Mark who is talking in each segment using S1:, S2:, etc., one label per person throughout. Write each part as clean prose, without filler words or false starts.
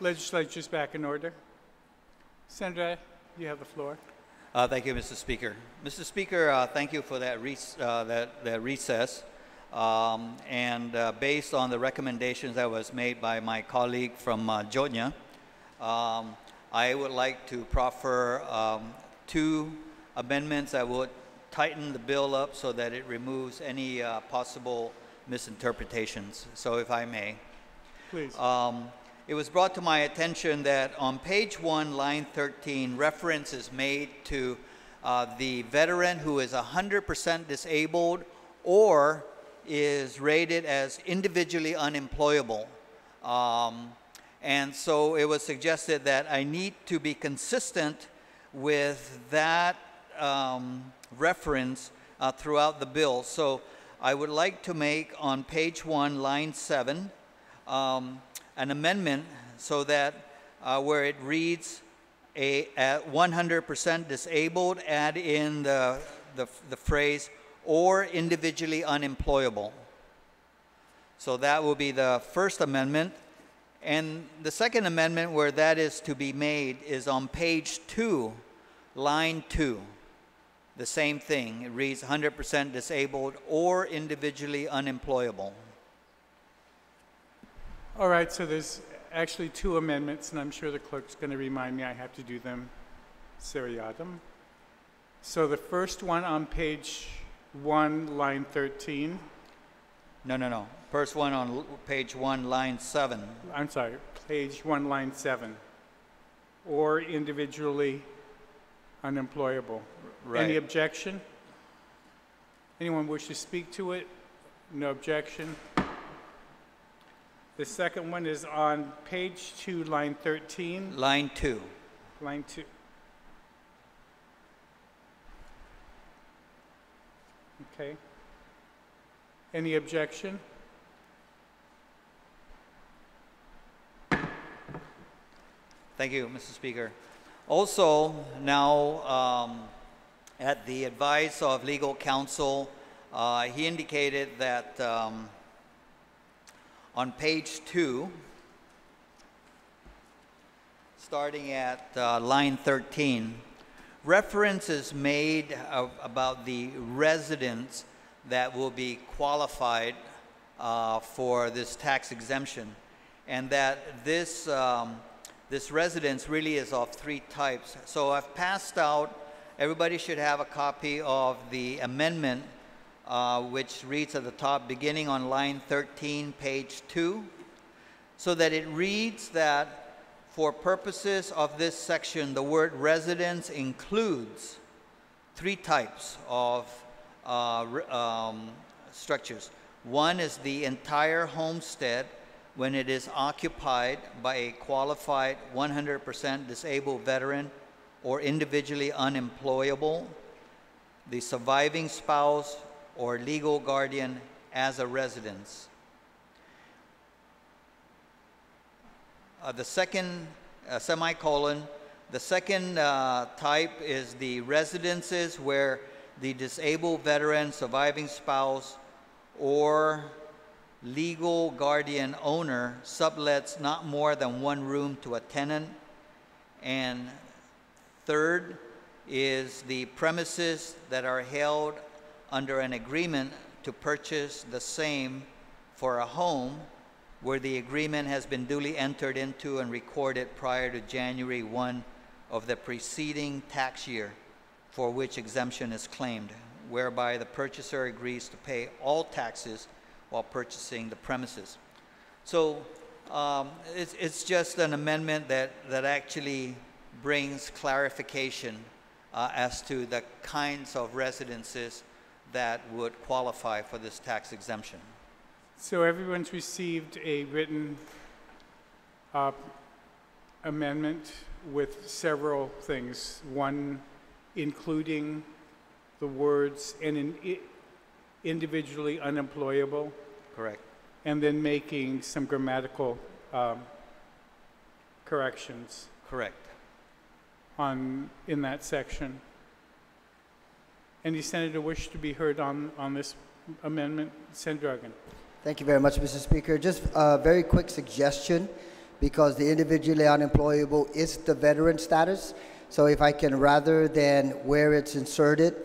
S1: Legislature is back in order. Senator, you have the floor.
S2: Thank you, Mr. Speaker. Mr. Speaker, thank you for that, that recess. Based on the recommendations that was made by my colleague from Georgia, I would like to proffer two amendments that would tighten the bill up so that it removes any possible misinterpretations. So if I may.
S1: Please.
S2: It was brought to my attention that on page 1, line 13, reference is made to the veteran who is 100% disabled or is rated as individually unemployable. And so it was suggested that I need to be consistent with that reference throughout the bill. So I would like to make on page 1, line 7, an amendment so that where it reads at 100% disabled, add in the phrase or individually unemployable. So that will be the first amendment. And the second amendment where that is to be made is on page 2, line 2. The same thing. It reads 100% disabled or individually unemployable.
S1: All right, so there's actually two amendments, and I'm sure the clerk's going to remind me I have to do them seriatim. So the first one on page 1, line 13.
S2: No. First one on page 1, line 7.
S1: I'm sorry, page 1, line 7. Or individually unemployable.
S2: Right.
S1: Any objection? Anyone wish to speak to it? No objection. The second one is on page 2, line 13.
S2: Line 2.
S1: Line 2. Okay. Any objection?
S2: Thank you, Mr. Speaker. Also, now, at the advice of legal counsel, he indicated that on page 2, starting at line 13, reference is made about the residents that will be qualified for this tax exemption, and that this residence really is of 3 types. So I've passed out, everybody should have a copy of the amendment which reads at the top, beginning on line 13, page 2, so that it reads that for purposes of this section, the word residence includes 3 types of structures. One is the entire homestead when it is occupied by a qualified 100% disabled veteran or individually unemployable, the surviving spouse or legal guardian as a residence. The second semicolon, the second type is the residences where the disabled veteran, surviving spouse, or legal guardian owner sublets not more than 1 room to a tenant. And third is the premises that are held under an agreement to purchase the same for a home where the agreement has been duly entered into and recorded prior to January 1 of the preceding tax year for which exemption is claimed, whereby the purchaser agrees to pay all taxes while purchasing the premises. So it's just an amendment that actually brings clarification as to the kinds of residences that would qualify for this tax exemption.
S1: So everyone's received a written amendment with several things. One including the words and individually unemployable.
S2: Correct.
S1: And then making some grammatical corrections.
S2: Correct.
S1: In that section. Any senator wish to be heard on this amendment? Senator Duggan.
S3: Thank you very much, Mr. Speaker. Just a very quick suggestion. because the individually unemployable is the veteran status. So if I can, rather than where it's inserted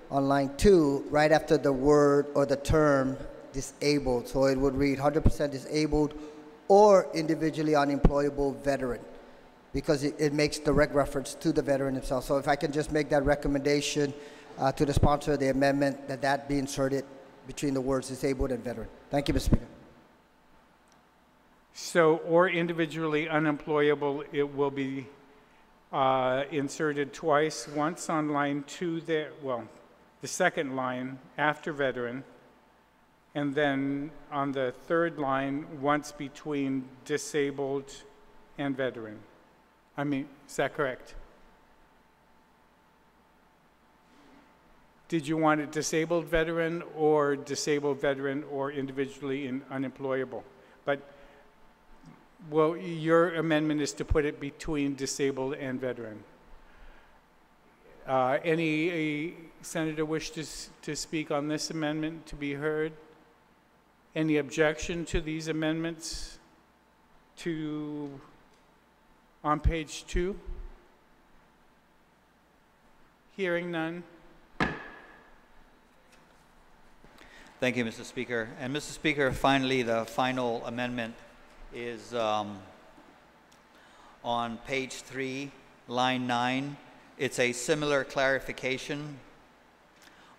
S3: on line 2, right after the word or the term disabled, so it would read 100% disabled or individually unemployable veteran, because it makes direct reference to the veteran himself. So if I can just make that recommendation to the sponsor of the amendment, that be inserted between the words disabled and veteran. Thank you, Mr. Speaker.
S1: So, or individually unemployable, it will be inserted twice, once on line 2 there, well, the second line after veteran, and then on the third line, once between disabled and veteran. I mean, is that correct? Did you want it disabled veteran or individually unemployable? But, well, your amendment is to put it between disabled and veteran. Any senator wish to speak on this amendment to be heard? Any objection to these amendments on page 2? Hearing none.
S2: Thank you, Mr. Speaker. And Mr. Speaker, finally, the final amendment is on page 3, line 9. It's a similar clarification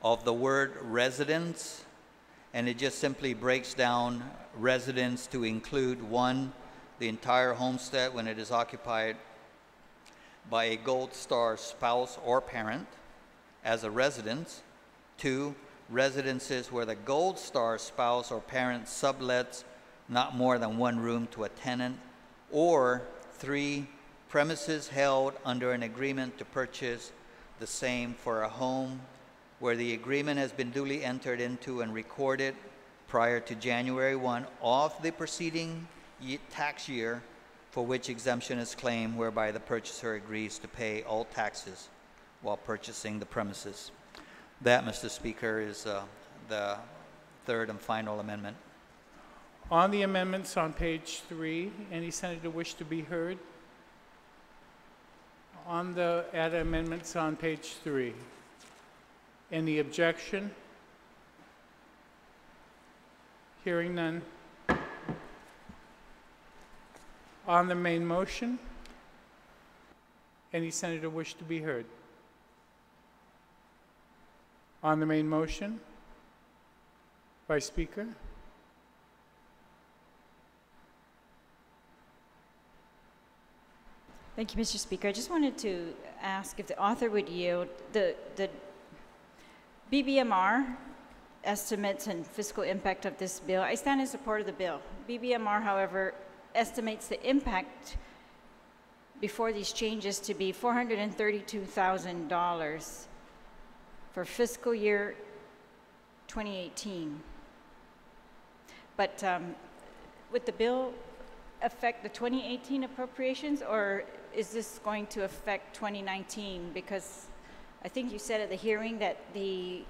S2: of the word residence, and it just simply breaks down residence to include 1, the entire homestead when it is occupied by a Gold Star spouse or parent as a residence. 2, residences where the Gold Star spouse or parent sublets not more than 1 room to a tenant. Or 3, premises held under an agreement to purchase the same for a home where the agreement has been duly entered into and recorded prior to January 1 of the preceding tax year for which exemption is claimed, whereby the purchaser agrees to pay all taxes while purchasing the premises. That, Mr. Speaker, is the third and final amendment.
S1: On the amendments on page 3, any senator wish to be heard? On the amendments on page 3, any objection? Hearing none. On the main motion, any senator wish to be heard? On the main motion, Vice Speaker.
S4: Thank you, Mr. Speaker. I just wanted to ask if the author would yield the BBMR estimates and fiscal impact of this bill. I stand in support of the bill. BBMR, however, estimates the impact before these changes to be $432,000 for fiscal year 2018. But would the bill affect the 2018 appropriations, or is this going to affect 2019? Because I think you said at the hearing that the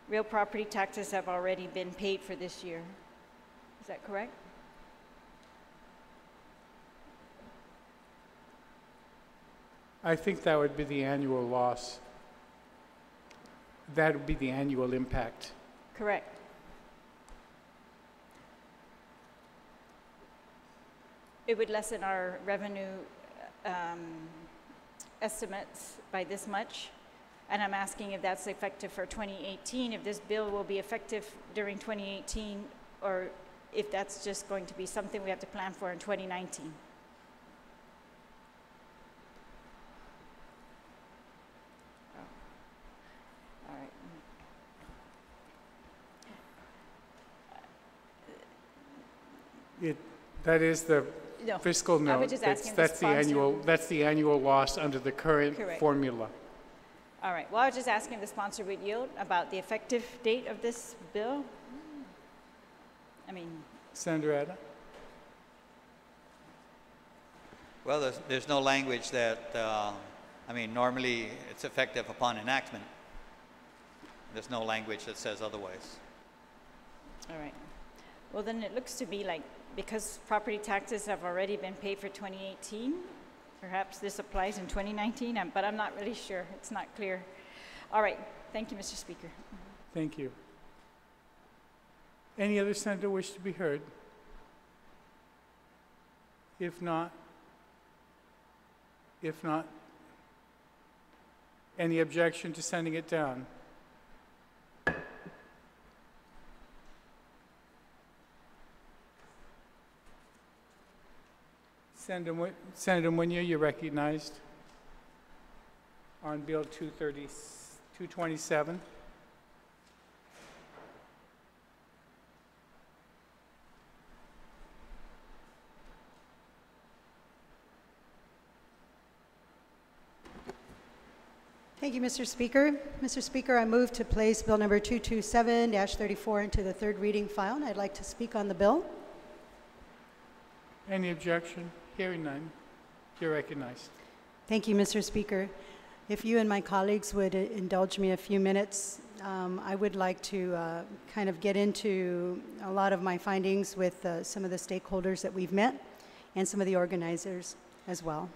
S4: real property taxes have already been paid for this year. Is that correct?
S1: I think that would be the annual loss. That would be the annual impact.
S4: Correct. It would lessen our revenue estimates by this much. And I'm asking if that's effective for 2018, if this bill will be effective during 2018, or if that's just going to be something we have to plan for in 2019. All right.
S1: That is the
S4: No,
S1: fiscal note.
S4: I was just asking the
S1: That's
S4: sponsor.
S1: that's the annual loss under the current
S4: Correct.
S1: formula.
S4: All right. Well, I was just asking if the sponsor would yield about the effective date of this bill. I mean,
S1: Senator Adda?
S2: Well, there's no language that, I mean, normally it's effective upon enactment. There's no language that says otherwise.
S4: all right. Well, then it looks to be like, because property taxes have already been paid for 2018, perhaps this applies in 2019, but I'm not really sure. It's not clear. All right. Thank you, Mr. Speaker.
S1: Thank you. Any other senator wish to be heard? If not, any objection to sending it down? Senator Munya, you're recognized on Bill 227.
S5: Thank you, Mr. Speaker. Mr. Speaker, I move to place Bill number 227-34 into the third reading file, and I'd like to speak on the bill.
S1: Any objection? Hearing none, you're recognized.
S5: Thank you, Mr. Speaker. If you and my colleagues would indulge me a few minutes, I would like to kind of get into a lot of my findings with some of the stakeholders that we've met and some of the organizers as well.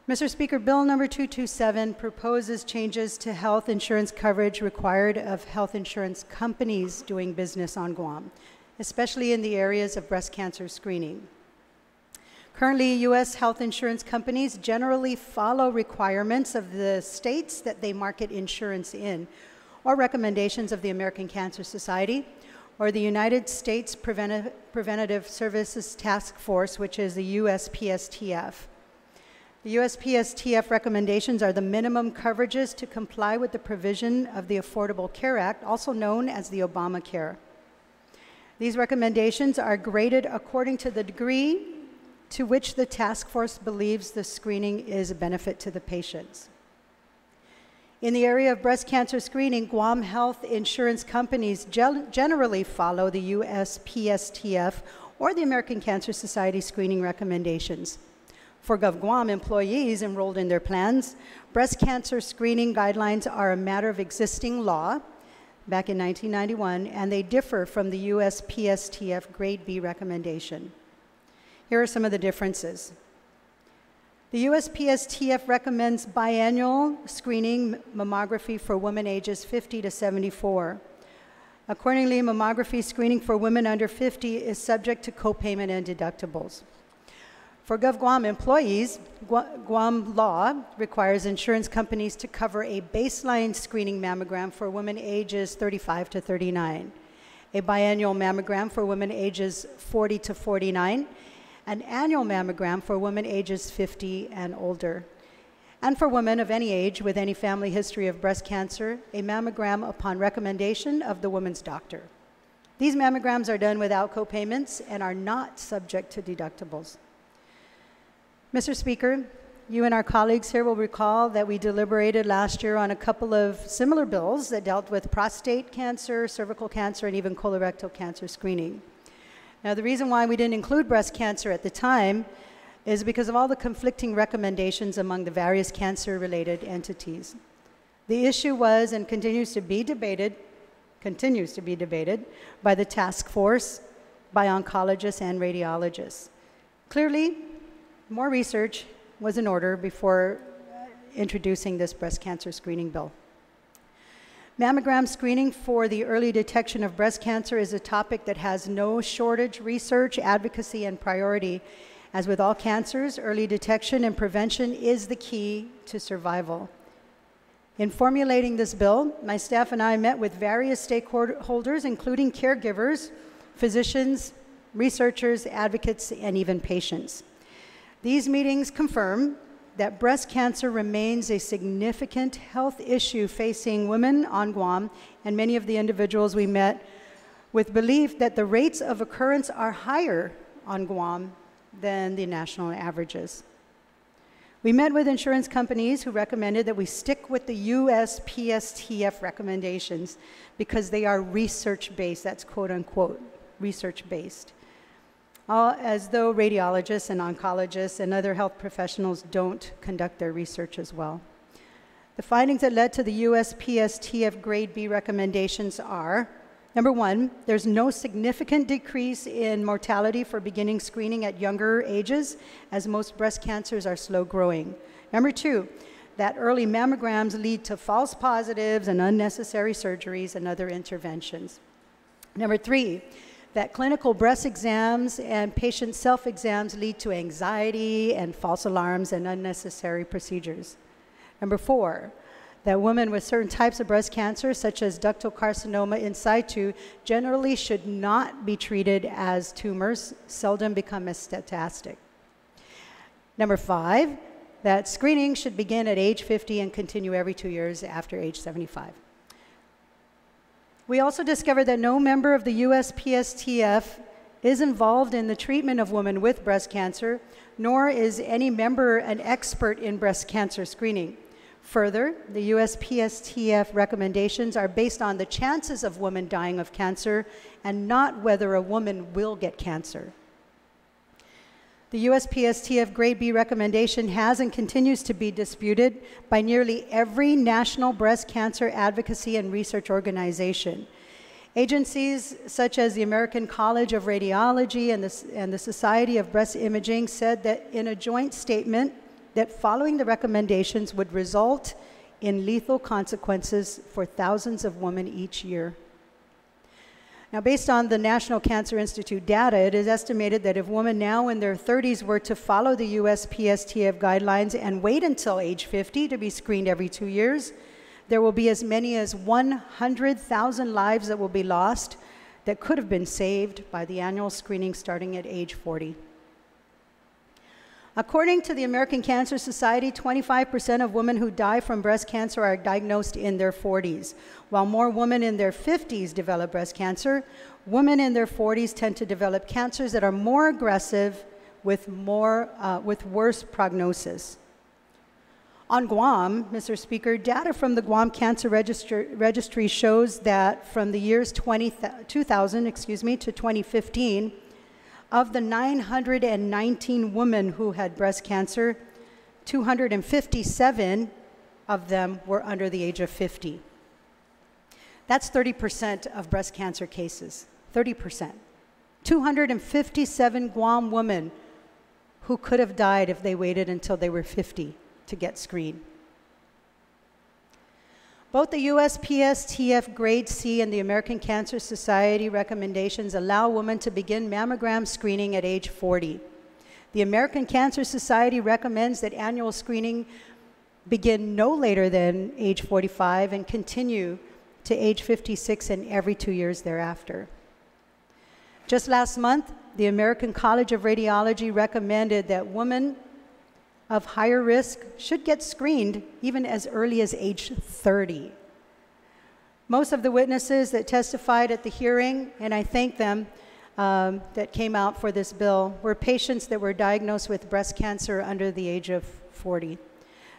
S5: Mr. Speaker, Bill number 227 proposes changes to health insurance coverage required of health insurance companies doing business on Guam, especially in the areas of breast cancer screening. Currently, U.S. health insurance companies generally follow requirements of the states that they market insurance in, or recommendations of the American Cancer Society, or the United States Preventative Services Task Force, which is the USPSTF. The USPSTF recommendations are the minimum coverages to comply with the provision of the Affordable Care Act, also known as the Obamacare. These recommendations are graded according to the degree to which the task force believes the screening is a benefit to the patients. In the area of breast cancer screening, Guam health insurance companies generally follow the USPSTF or the American Cancer Society screening recommendations. For GovGuam employees enrolled in their plans, breast cancer screening guidelines are a matter of existing law back in 1991, and they differ from the USPSTF Grade B recommendation. Here are some of the differences. The USPSTF recommends biannual screening mammography for women ages 50 to 74. Accordingly, mammography screening for women under 50 is subject to copayment and deductibles. For GovGuam employees, Guam law requires insurance companies to cover a baseline screening mammogram for women ages 35 to 39, a biannual mammogram for women ages 40 to 49, an annual mammogram for women ages 50 and older, and for women of any age with any family history of breast cancer, a mammogram upon recommendation of the woman's doctor. These mammograms are done without copayments and are not subject to deductibles. Mr. Speaker, you and our colleagues here will recall that we deliberated last year on a couple of similar bills that dealt with prostate cancer, cervical cancer, and even colorectal cancer screening. Now, the reason why we didn't include breast cancer at the time is because of all the conflicting recommendations among the various cancer-related entities. The issue was and continues to be debated by the task force, by oncologists and radiologists. Clearly, more research was in order before introducing this breast cancer screening bill. Mammogram screening for the early detection of breast cancer is a topic that has no shortage research, advocacy, and priority. As with all cancers, early detection and prevention is the key to survival. In formulating this bill, my staff and I met with various stakeholders, including caregivers, physicians, researchers, advocates, and even patients. These meetings confirm that breast cancer remains a significant health issue facing women on Guam and many of the individuals we met with belief that the rates of occurrence are higher on Guam than the national averages. We met with insurance companies who recommended that we stick with the USPSTF recommendations because they are research-based, that's quote-unquote research-based. As though radiologists and oncologists and other health professionals don't conduct their research as well. The findings that led to the USPSTF Grade B recommendations are Number one, there's no significant decrease in mortality for beginning screening at younger ages, as most breast cancers are slow growing. Number two, that early mammograms lead to false positives and unnecessary surgeries and other interventions. Number three, that clinical breast exams and patient self-exams lead to anxiety and false alarms and unnecessary procedures. Number four, that women with certain types of breast cancer, such as ductal carcinoma in situ, generally should not be treated as tumors, seldom become metastatic. Number five, that screening should begin at age 50 and continue every 2 years after age 75. We also discovered that no member of the USPSTF is involved in the treatment of women with breast cancer, nor is any member an expert in breast cancer screening. Further, the USPSTF recommendations are based on the chances of women dying of cancer and not whether a woman will get cancer. The USPSTF Grade B recommendation has and continues to be disputed by nearly every national breast cancer advocacy and research organization. Agencies such as the American College of Radiology and the Society of Breast Imaging said that in a joint statement that following the recommendations would result in lethal consequences for thousands of women each year. Now, based on the National Cancer Institute data, it is estimated that if women now in their 30s were to follow the USPSTF guidelines and wait until age 50 to be screened every 2 years, there will be as many as 100,000 lives that will be lost that could have been saved by the annual screening starting at age 40. According to the American Cancer Society, 25% of women who die from breast cancer are diagnosed in their 40s. While more women in their 50s develop breast cancer, women in their 40s tend to develop cancers that are more aggressive with worse prognosis. On Guam, Mr. Speaker, data from the Guam Cancer Registry shows that from the years 2000 to 2015, of the 919 women who had breast cancer, 257 of them were under the age of 50. That's 30% of breast cancer cases, 30%. 257 Guam women who could have died if they waited until they were 50 to get screened. Both the USPSTF Grade C and the American Cancer Society recommendations allow women to begin mammogram screening at age 40. The American Cancer Society recommends that annual screening begin no later than age 45 and continue to age 56 and every 2 years thereafter. Just last month, the American College of Radiology recommended that women of higher risk should get screened even as early as age 30. Most of the witnesses that testified at the hearing, and I thank them, that came out for this bill, were patients that were diagnosed with breast cancer under the age of 40.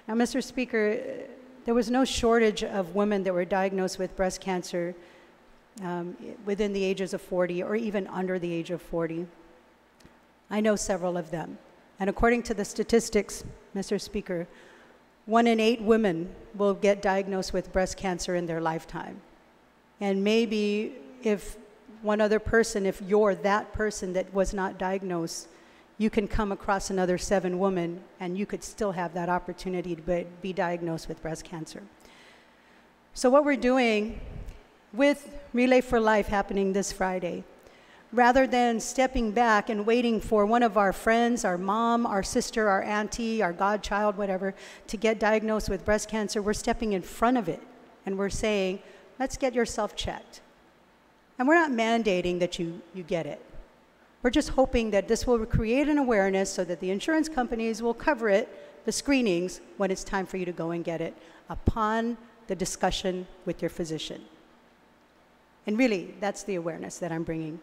S5: Now, Mr. Speaker, there was no shortage of women that were diagnosed with breast cancer within the ages of 40 or even under the age of 40. I know several of them. And according to the statistics, Mr. Speaker, 1 in 8 women will get diagnosed with breast cancer in their lifetime. And maybe if one other person, if you're that person that was not diagnosed, you can come across another 7 women and you could still have that opportunity to be diagnosed with breast cancer. So what we're doing with Relay for Life happening this Friday, rather than stepping back and waiting for one of our friends, our mom, our sister, our auntie, our godchild, whatever, to get diagnosed with breast cancer, we're stepping in front of it and we're saying, let's get yourself checked. And we're not mandating that you get it. We're just hoping that this will create an awareness so that the insurance companies will cover it, the screenings, when it's time for you to go and get it upon the discussion with your physician. And really, that's the awareness that I'm bringing.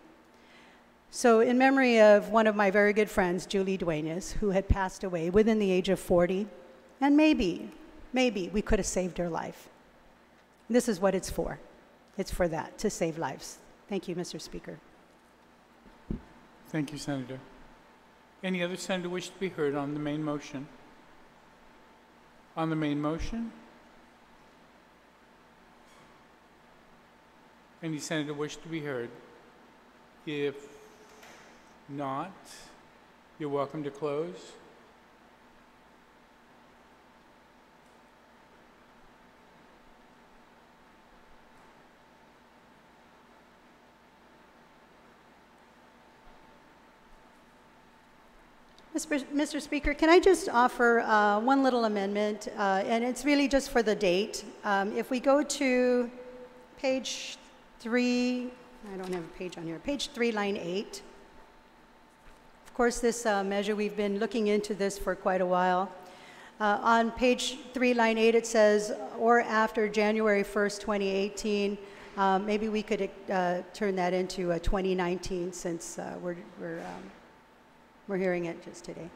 S5: So in memory of one of my very good friends, Julie Duenas, who had passed away within the age of 40, and maybe we could have saved her life. This is what it's for. It's for that, to save lives. Thank you, Mr. Speaker.
S1: Thank you, Senator. Any other senator wish to be heard on the main motion? On the main motion? Any senator wish to be heard? If not, you're welcome to close.
S5: Mr. Speaker, can I just offer one little amendment, and it's really just for the date. If we go to page 3, I don't have a page on here, page 3, line 8. Of course, this measure, we've been looking into this for quite a while. On page 3, line 8, it says, or after January 1st, 2018. Maybe we could turn that into 2019 since we're hearing it just today.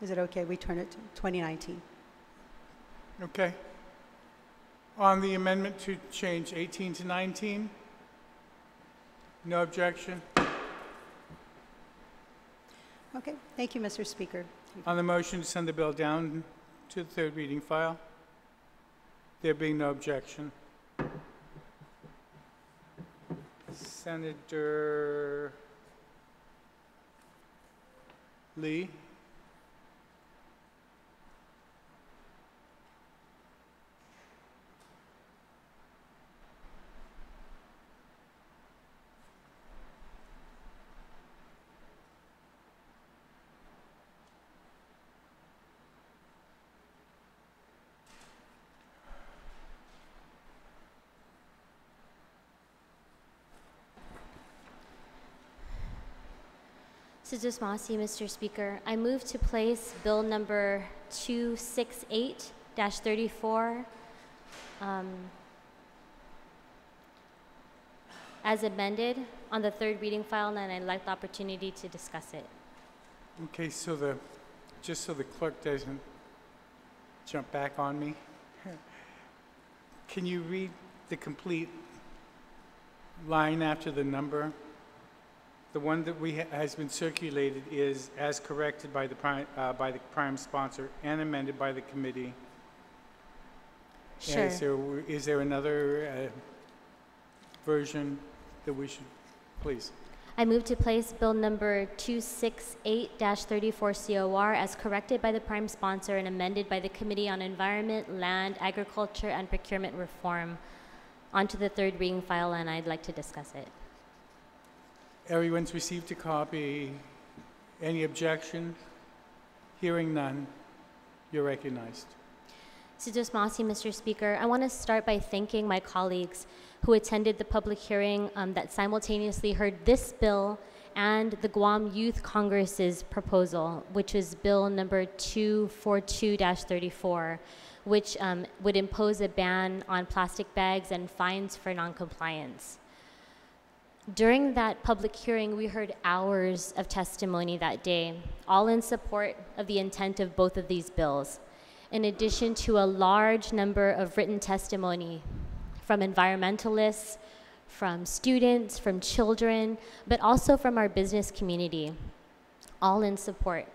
S5: Is it okay we turn it to 2019?
S1: Okay. On the amendment to change 18 to 19? No objection?
S5: Okay, thank you, Mr. Speaker.
S1: On the motion to send the bill down to the third reading file? There being no objection. Senator Lee?
S6: Sidusmasi, Mr. Speaker. I move to place Bill number 268-34 as amended on the third reading file, and I'd like the opportunity to discuss it.
S1: Okay, so just so the clerk doesn't jump back on me, can you read the complete line after the number? The one that has been circulated is as corrected by the prime sponsor and amended by the committee.
S6: Sure.
S1: Is there another version that we should, please?
S6: I move to place Bill number 268-34 COR as corrected by the prime sponsor and amended by the Committee on Environment, Land, Agriculture, and Procurement Reform onto the third reading file, and I'd like to discuss it.
S1: Everyone's received a copy. Any objection? Hearing none, you're recognized.
S6: Sidusmasi, Mr. Speaker. I want to start by thanking my colleagues who attended the public hearing that simultaneously heard this bill and the Guam Youth Congress's proposal, which is Bill number 242-34, which would impose a ban on plastic bags and fines for noncompliance. During that public hearing, we heard hours of testimony that day, all in support of the intent of both of these bills, in addition to a large number of written testimony from environmentalists, from students, from children, but also from our business community, all in support.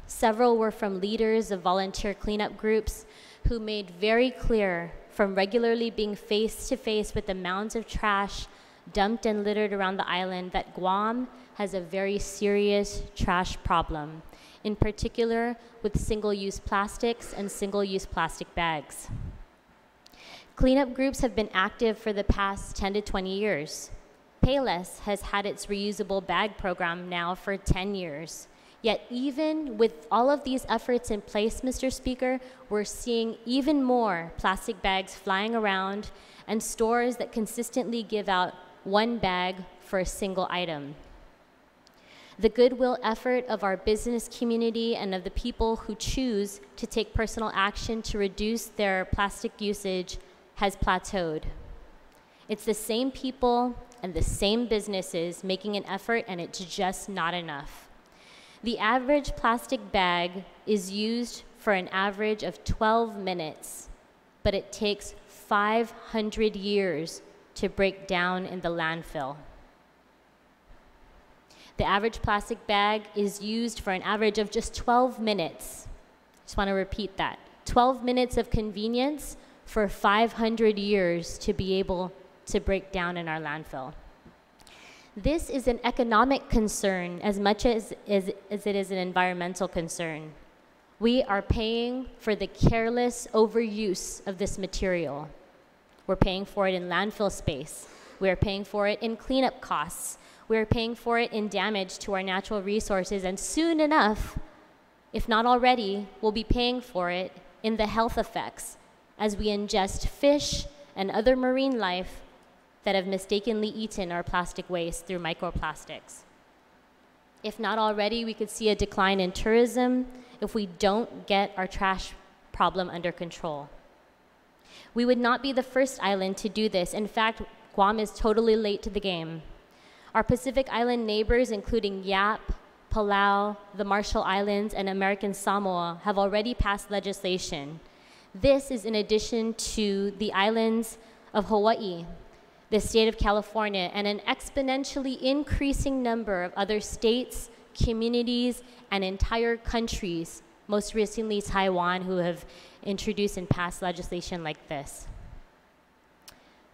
S6: Several were from leaders of volunteer cleanup groups who made very clear from regularly being face to face with the mounds of trash dumped and littered around the island that Guam has a very serious trash problem, in particular with single-use plastics and single-use plastic bags. Cleanup groups have been active for the past 10 to 20 years. Payless has had its reusable bag program now for 10 years. Yet even with all of these efforts in place, Mr. Speaker, we're seeing even more plastic bags flying around and stores that consistently give out one bag for a single item. The goodwill effort of our business community and of the people who choose to take personal action to reduce their plastic usage has plateaued. It's the same people and the same businesses making an effort, and it's just not enough. The average plastic bag is used for an average of 12 minutes, but it takes 500 years to break down in the landfill. The average plastic bag is used for an average of just 12 minutes. Just want to repeat that. 12 minutes of convenience for 500 years to be able to break down in our landfill. This is an economic concern as much as it is an environmental concern. We are paying for the careless overuse of this material. We're paying for it in landfill space. We are paying for it in cleanup costs. We are paying for it in damage to our natural resources, and soon enough, if not already, we'll be paying for it in the health effects as we ingest fish and other marine life that have mistakenly eaten our plastic waste through microplastics. If not already, we could see a decline in tourism if we don't get our trash problem under control. We would not be the first island to do this. In fact, Guam is totally late to the game. Our Pacific Island neighbors, including Yap, Palau, the Marshall Islands, and American Samoa, have already passed legislation. This is in addition to the islands of Hawaii, the state of California, and an exponentially increasing number of other states, communities, and entire countries, most recently Taiwan, who have introduced and passed legislation like this.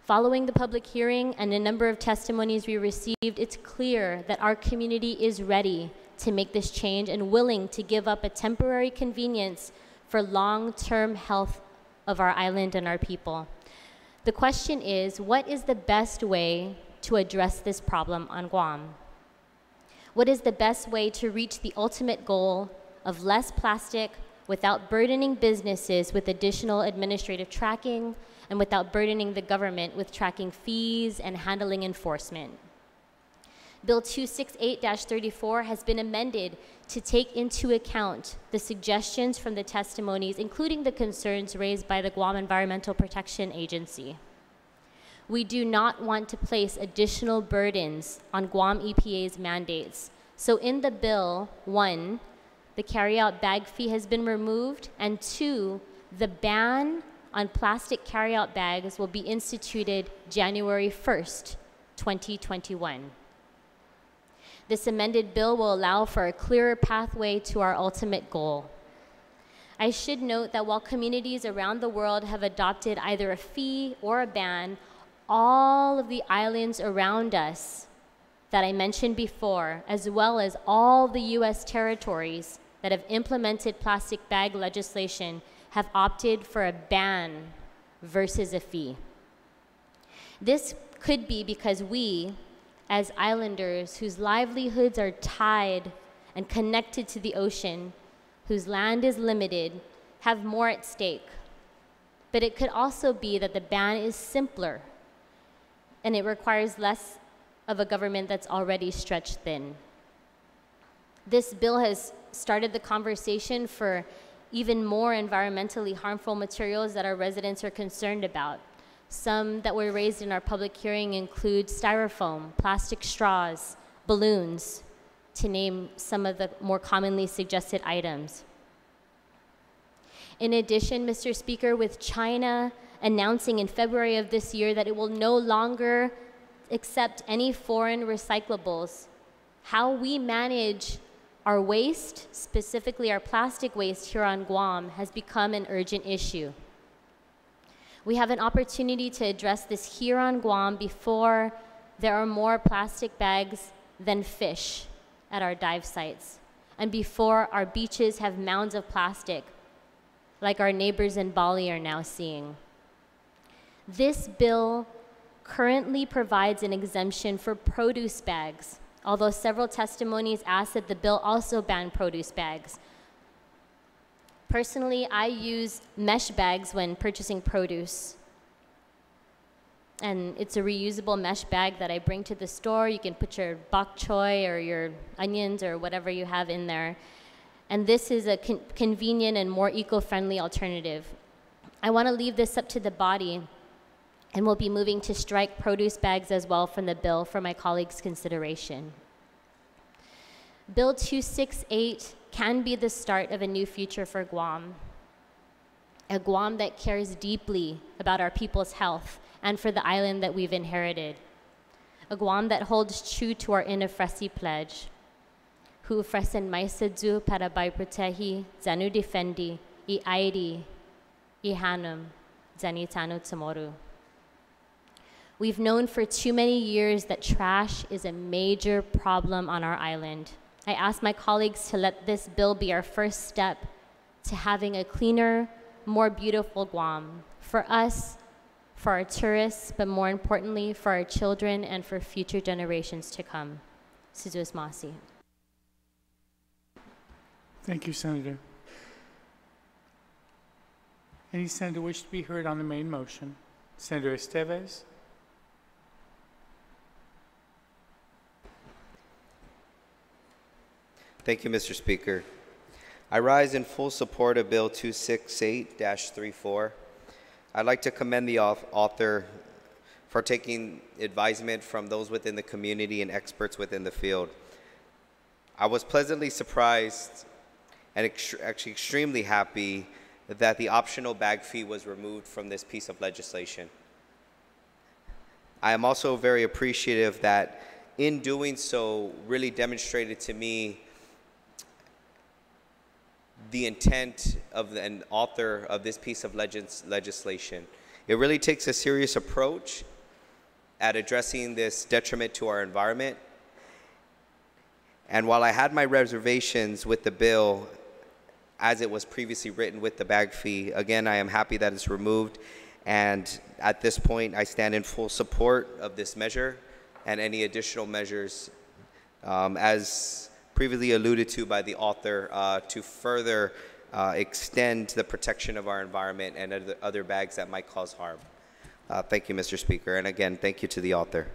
S6: Following the public hearing and a number of testimonies we received, it's clear that our community is ready to make this change and willing to give up a temporary convenience for long-term health of our island and our people. The question is, what is the best way to address this problem on Guam? What is the best way to reach the ultimate goal of less plastic without burdening businesses with additional administrative tracking and without burdening the government with tracking fees and handling enforcement? Bill 268-34 has been amended to take into account the suggestions from the testimonies, including the concerns raised by the Guam Environmental Protection Agency. We do not want to place additional burdens on Guam EPA's mandates. So in the bill, 1, the carryout bag fee has been removed, and 2, the ban on plastic carryout bags will be instituted January 1st, 2021. This amended bill will allow for a clearer pathway to our ultimate goal. I should note that while communities around the world have adopted either a fee or a ban, all of the islands around us that I mentioned before, as well as all the US territories that have implemented plastic bag legislation, have opted for a ban versus a fee. This could be because we, as islanders whose livelihoods are tied and connected to the ocean, whose land is limited, have more at stake. But it could also be that the ban is simpler and it requires less of a government that's already stretched thin. This bill has started the conversation for even more environmentally harmful materials that our residents are concerned about. Some that were raised in our public hearing include styrofoam, plastic straws, balloons, to name some of the more commonly suggested items. In addition, Mr. Speaker, with China announcing in February of this year that it will no longer accept any foreign recyclables, how we manage our waste, specifically our plastic waste here on Guam, has become an urgent issue. We have an opportunity to address this here on Guam before there are more plastic bags than fish at our dive sites, and before our beaches have mounds of plastic like our neighbors in Bali are now seeing. This bill currently provides an exemption for produce bags, although several testimonies ask that the bill also ban produce bags. Personally, I use mesh bags when purchasing produce. And it's a reusable mesh bag that I bring to the store. You can put your bok choy or your onions or whatever you have in there. And this is a convenient and more eco-friendly alternative. I want to leave this up to the body, and we'll be moving to strike produce bags as well from the bill for my colleagues' consideration. Bill 268 can be the start of a new future for Guam, a Guam that cares deeply about our people's health and for the island that we've inherited, a Guam that holds true to our Inafresi pledge, who ofrecen mais sedzu para bai protehi, zanu defendi, I airi, I hanum, zani tanu tsumoru. We've known for too many years that trash is a major problem on our island. I ask my colleagues to let this bill be our first step to having a cleaner, more beautiful Guam for us, for our tourists, but more importantly, for our children and for future generations to come. Suzus Masi.
S1: Thank you, Senator. Any senator wish to be heard on the main motion? Senator Estevez?
S7: Thank you, Mr. Speaker. I rise in full support of Bill 268-34. I'd like to commend the author for taking advisement from those within the community and experts within the field. I was pleasantly surprised and actually extremely happy that the optional bag fee was removed from this piece of legislation. I am also very appreciative that in doing so really demonstrated to me the intent of an author of this piece of legislation. It really takes a serious approach at addressing this detriment to our environment. And while I had my reservations with the bill as it was previously written with the bag fee, again, I am happy that it's removed. And at this point, I stand in full support of this measure and any additional measures as previously alluded to by the author to further extend the protection of our environment and other bags that might cause harm. Thank you, Mr. Speaker. And again, thank you to the author.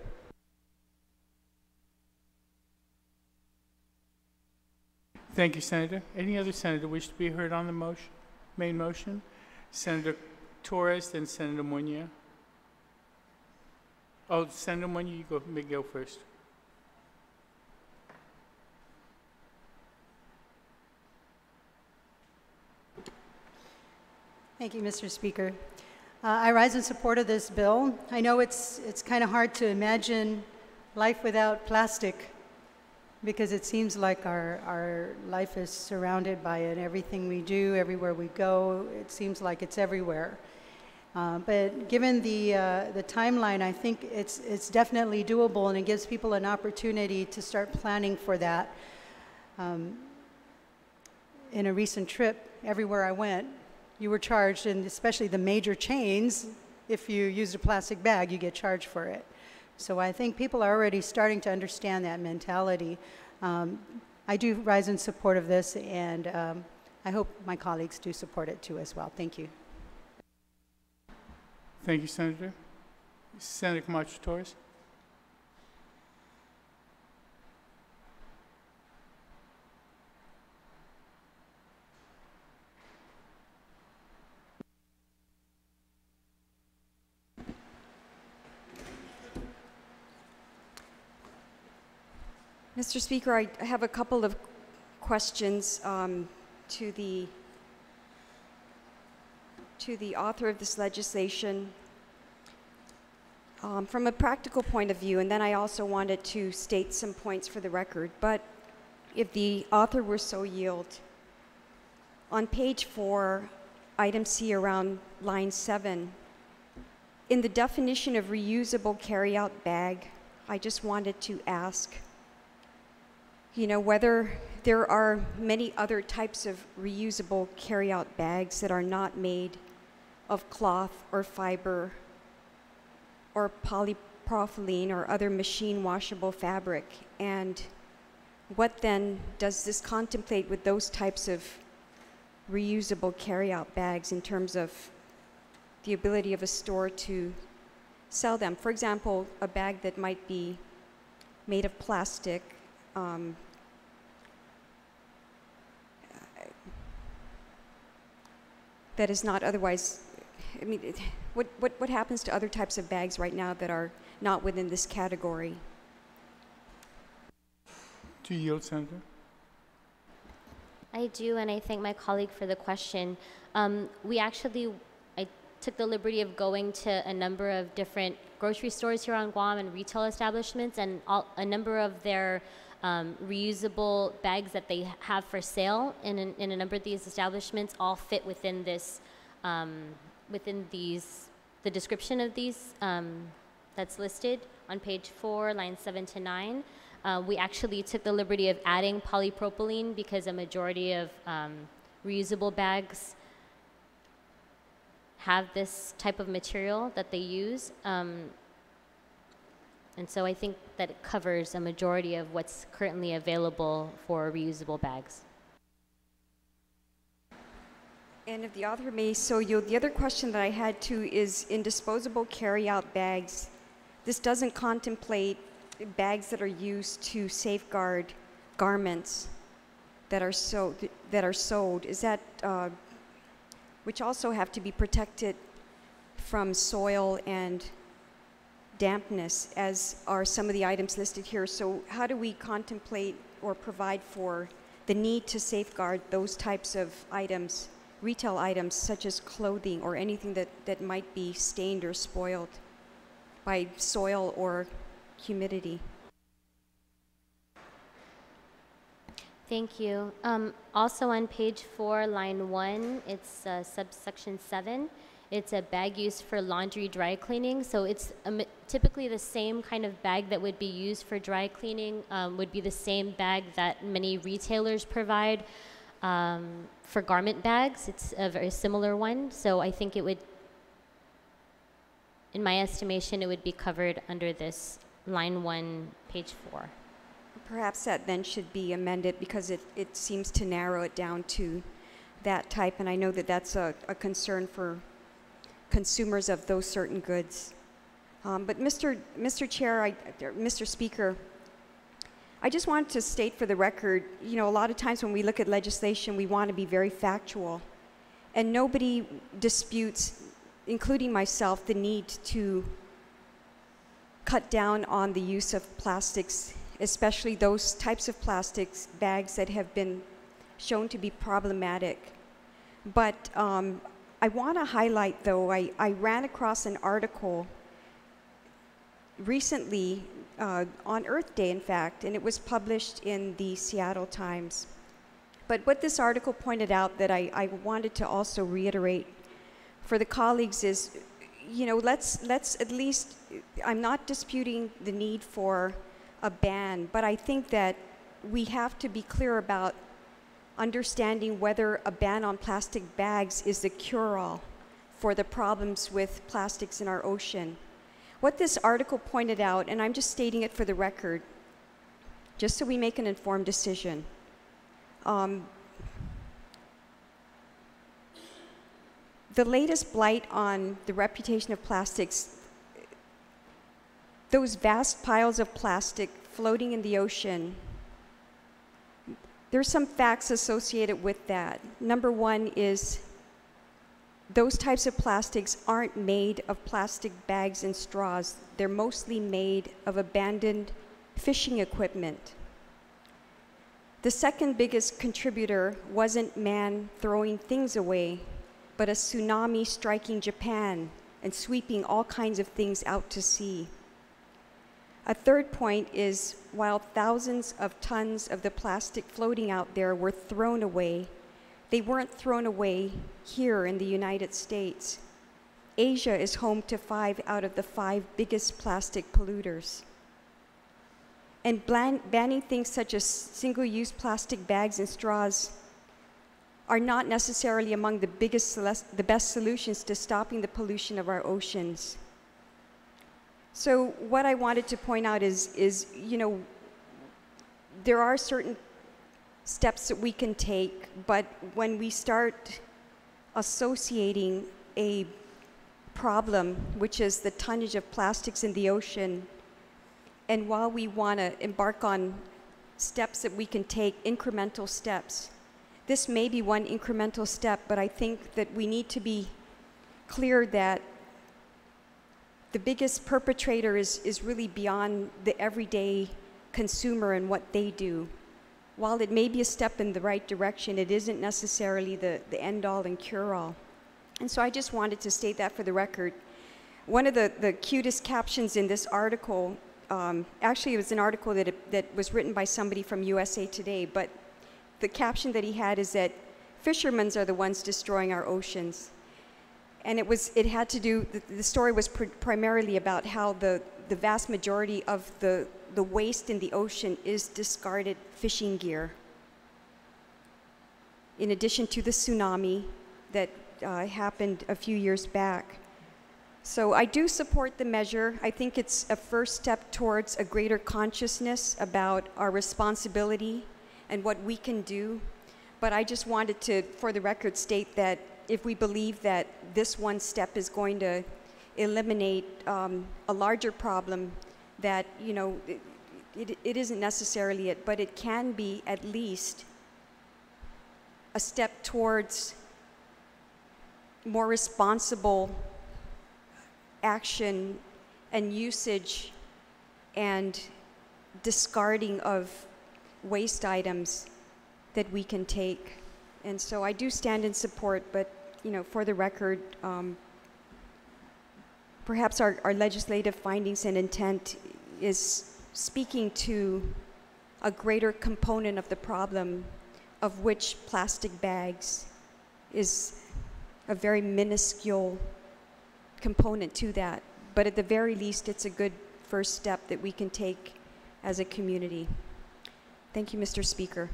S1: Thank you, Senator. Any other senator wish to be heard on the motion, main motion? Senator Torres, then Senator Muñoz. Oh, Senator Muñoz, you may go first.
S5: Thank you, Mr. Speaker. I rise in support of this bill. I know it's kind of hard to imagine life without plastic because it seems like our life is surrounded by it. Everything we do, everywhere we go, it seems like it's everywhere. But given the timeline, I think it's definitely doable, and it gives people an opportunity to start planning for that. In a recent trip, everywhere I went, you were charged, and especially the major chains, if you used a plastic bag, you get charged for it. So I think people are already starting to understand that mentality. I do rise in support of this, and I hope my colleagues do support it too as well. Thank you.
S1: Thank you, Senator. Senator Camacho Torres.
S8: Mr. Speaker, I have a couple of questions to the author of this legislation from a practical point of view, and then I also wanted to state some points for the record. But if the author were so yield, on page 4, item C around line 7, in the definition of reusable carryout bag, I just wanted to ask, you know, whether there are many other types of reusable carryout bags that are not made of cloth or fiber or polypropylene or other machine washable fabric. And what then does this contemplate with those types of reusable carryout bags in terms of the ability of a store to sell them? For example, a bag that might be made of plastic, that is not otherwise, I mean, what happens to other types of bags right now that are not within this category?
S1: Do you yield, Senator?
S6: I do, and I thank my colleague for the question. I took the liberty of going to a number of different grocery stores here on Guam and retail establishments, and a number of their reusable bags that they have for sale in a number of these establishments all fit within this, the description of these that's listed on page 4, lines 7 to 9. We actually took the liberty of adding polypropylene because a majority of reusable bags have this type of material that they use. And so I think that it covers a majority of what's currently available for reusable bags.
S8: And if the author may so yield, the other question that I had too is in disposable carry-out bags, this doesn't contemplate bags that are used to safeguard garments that are sewed. Is that which also have to be protected from soil and dampness, as are some of the items listed here. So how do we contemplate or provide for the need to safeguard those types of items, retail items such as clothing or anything that might be stained or spoiled by soil or humidity?
S6: Thank you. Also on page 4, line 1, it's subsection 7. It's a bag used for laundry dry cleaning. So it's typically the same kind of bag that would be used for dry cleaning, would be the same bag that many retailers provide for garment bags. It's a very similar one. So I think it would, in my estimation, it would be covered under this line 1, page 4.
S8: Perhaps that then should be amended because it seems to narrow it down to that type, and I know that that's a concern for consumers of those certain goods. But Mr. Chair, Mr. Speaker, I just wanted to state for the record, you know, a lot of times when we look at legislation, we want to be very factual, and nobody disputes, including myself, the need to cut down on the use of plastics, especially those types of plastics bags that have been shown to be problematic. But I want to highlight, though, I ran across an article recently on Earth Day, in fact, and it was published in the Seattle Times. But what this article pointed out that I wanted to also reiterate for the colleagues is, you know, let's at least, I'm not disputing the need for a ban, but I think that we have to be clear about understanding whether a ban on plastic bags is the cure-all for the problems with plastics in our ocean. What this article pointed out, and I'm just stating it for the record, just so we make an informed decision. The latest blight on the reputation of plastics, those vast piles of plastic floating in the ocean, there's some facts associated with that. Number one is those types of plastics aren't made of plastic bags and straws. They're mostly made of abandoned fishing equipment. The second biggest contributor wasn't man throwing things away, but a tsunami striking Japan and sweeping all kinds of things out to sea. A third point is, while thousands of tons of the plastic floating out there were thrown away, they weren't thrown away here in the United States. Asia is home to 5 out of the 5 biggest plastic polluters. And banning things such as single-use plastic bags and straws are not necessarily among the best solutions to stopping the pollution of our oceans. So what I wanted to point out is, you know, there are certain steps that we can take, but when we start associating a problem, which is the tonnage of plastics in the ocean, and while we want to embark on steps that we can take, incremental steps, this may be one incremental step, but I think that we need to be clear that the biggest perpetrator is really beyond the everyday consumer and what they do. While it may be a step in the right direction, it isn't necessarily the end-all and cure-all. And so I just wanted to state that for the record. One of the cutest captions in this article, actually it was an article that was written by somebody from USA Today, but the caption that he had is that fishermen are the ones destroying our oceans. And it had to do, the story was primarily about how the vast majority of the waste in the ocean is discarded fishing gear. In addition to the tsunami that happened a few years back. So I do support the measure. I think it's a first step towards a greater consciousness about our responsibility and what we can do. But I just wanted to, for the record, state that if we believe that this one step is going to eliminate a larger problem, that, you know, it isn't necessarily it, but it can be at least a step towards more responsible action and usage and discarding of waste items that we can take. And so I do stand in support, but, you know, for the record, perhaps our legislative findings and intent is speaking to a greater component of the problem, of which plastic bags is a very minuscule component to that. But at the very least, it's a good first step that we can take as a community. Thank you, Mr. Speaker.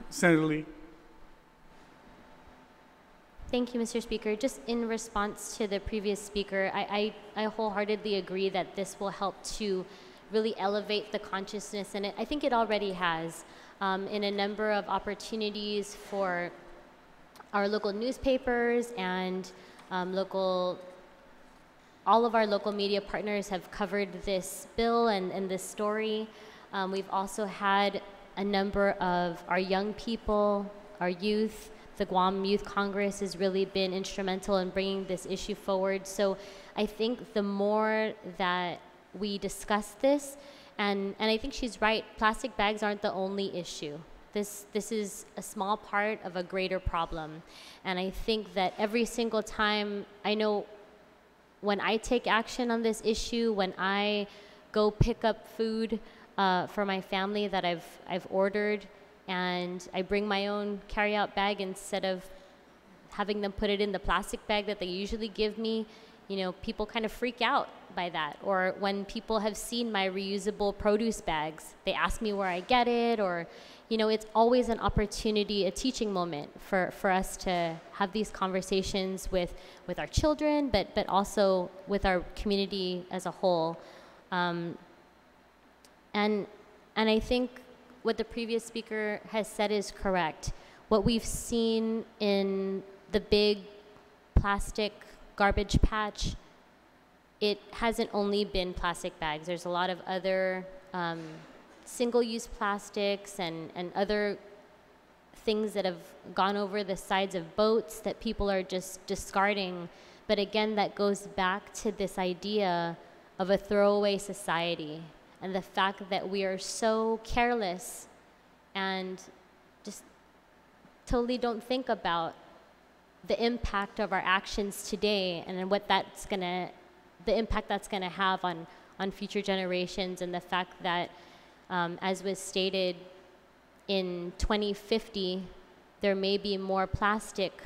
S1: Senator Lee.
S6: Thank you, Mr. Speaker. Just in response to the previous speaker, I wholeheartedly agree that this will help to really elevate the consciousness, and I think it already has, in a number of opportunities for our local newspapers and all of our local media partners have covered this bill and this story. We've also had a number of our young people, our youth. The Guam Youth Congress has really been instrumental in bringing this issue forward. So I think the more that we discuss this, and I think she's right, plastic bags aren't the only issue. This is a small part of a greater problem. And I think that every single time, I know when I take action on this issue, when I go pick up food for my family that I've ordered, and I bring my own carry-out bag instead of having them put it in the plastic bag that they usually give me, you know, people kind of freak out by that. Or when people have seen my reusable produce bags, they ask me where I get it, or, you know, it's always an opportunity, a teaching moment for us to have these conversations with our children, but also with our community as a whole. And I think what the previous speaker has said is correct. What we've seen in the big plastic garbage patch, it hasn't only been plastic bags. There's a lot of other single-use plastics and other things that have gone over the sides of boats that people are just discarding. But again, that goes back to this idea of a throwaway society, and the fact that we are so careless and just totally don't think about the impact of our actions today and what the impact that's gonna have on future generations, and the fact that, as was stated, in 2050, there may be more plastic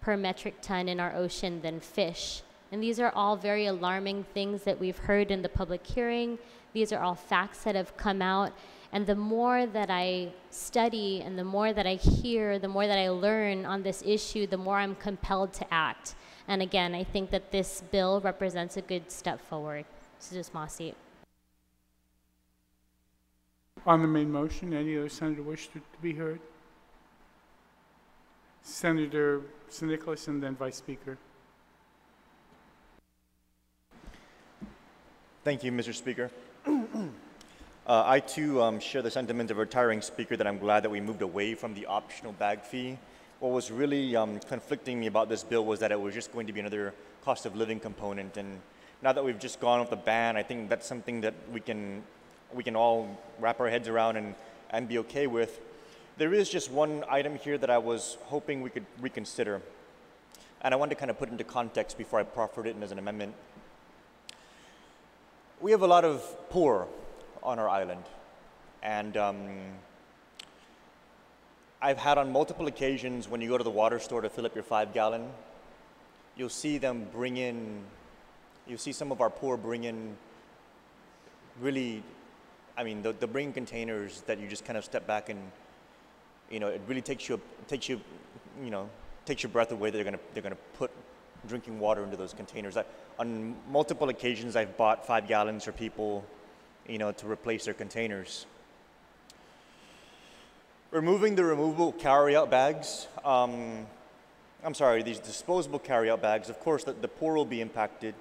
S6: per metric ton in our ocean than fish. And these are all very alarming things that we've heard in the public hearing. These are all facts that have come out. And the more that I study and the more that I hear, the more that I learn on this issue, the more I'm compelled to act. And again, I think that this bill represents a good step forward. Mrs. Masi.
S1: On the main motion, any other senator wish to be heard? Senator San Nicolas and then Vice Speaker.
S9: Thank you, Mr. Speaker. I too share the sentiment of retiring speaker that I'm glad that we moved away from the optional bag fee. What was really conflicting me about this bill was that it was just going to be another cost of living component. And now that we've just gone with the ban, I think that's something that we can all wrap our heads around and be okay with. There is just one item here that I was hoping we could reconsider. And I wanted to kind of put into context before I proffered it as an amendment. We have a lot of poor on our island. And I've had on multiple occasions when you go to the water store to fill up your 5-gallon, you'll see some of our poor bring in really, I mean, they'll bring containers that you just kind of step back and, you know, it really takes your breath away that they're gonna put drinking water into those containers. On multiple occasions, I've bought 5 gallons for people, you know, to replace their containers. Removing the removable carry-out bags, these disposable carry-out bags, of course, the poor will be impacted.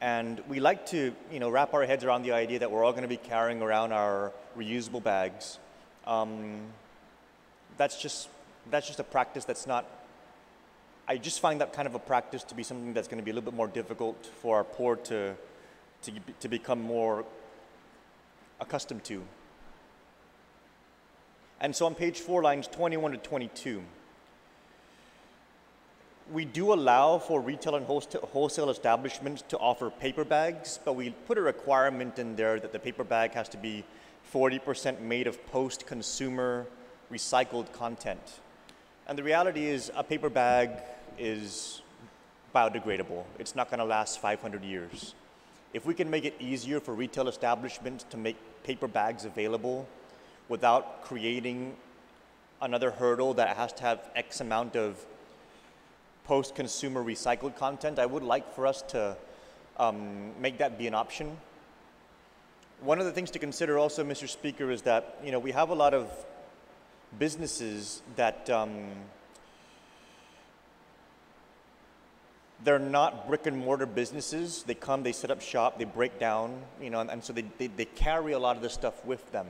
S9: And we like to, you know, wrap our heads around the idea that we're all going to be carrying around our reusable bags. That's just a practice that's not, I just find that kind of a practice to be something that's going to be a little bit more difficult for our poor to become more accustomed to. And so on page 4, lines 21 to 22, we do allow for retail and wholesale establishments to offer paper bags, but we put a requirement in there that the paper bag has to be 40% made of post-consumer recycled content. And the reality is a paper bag is biodegradable. It's not going to last 500 years. If we can make it easier for retail establishments to make paper bags available without creating another hurdle that has to have X amount of post-consumer recycled content, I would like for us to make that be an option. One of the things to consider also, Mr. Speaker, is that, you know, we have a lot of businesses that they're not brick and mortar businesses. They come, they set up shop, they break down, you know, and so they carry a lot of this stuff with them.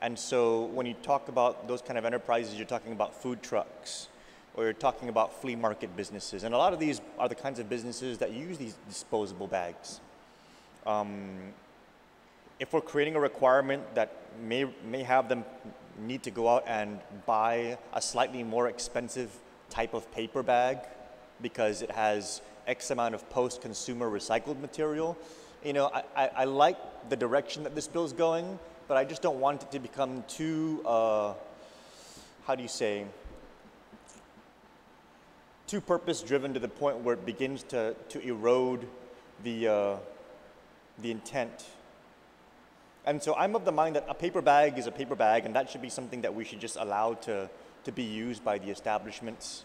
S9: And so when you talk about those kind of enterprises, you're talking about food trucks, or you're talking about flea market businesses. And a lot of these are the kinds of businesses that use these disposable bags. If we're creating a requirement that may have them need to go out and buy a slightly more expensive type of paper bag because it has X amount of post-consumer recycled material, you know, I like the direction that this bill's going, but I just don't want it to become too, too purpose-driven to the point where it begins to erode the intent. And so I'm of the mind that a paper bag is a paper bag, and that should be something that we should just allow to be used by the establishments.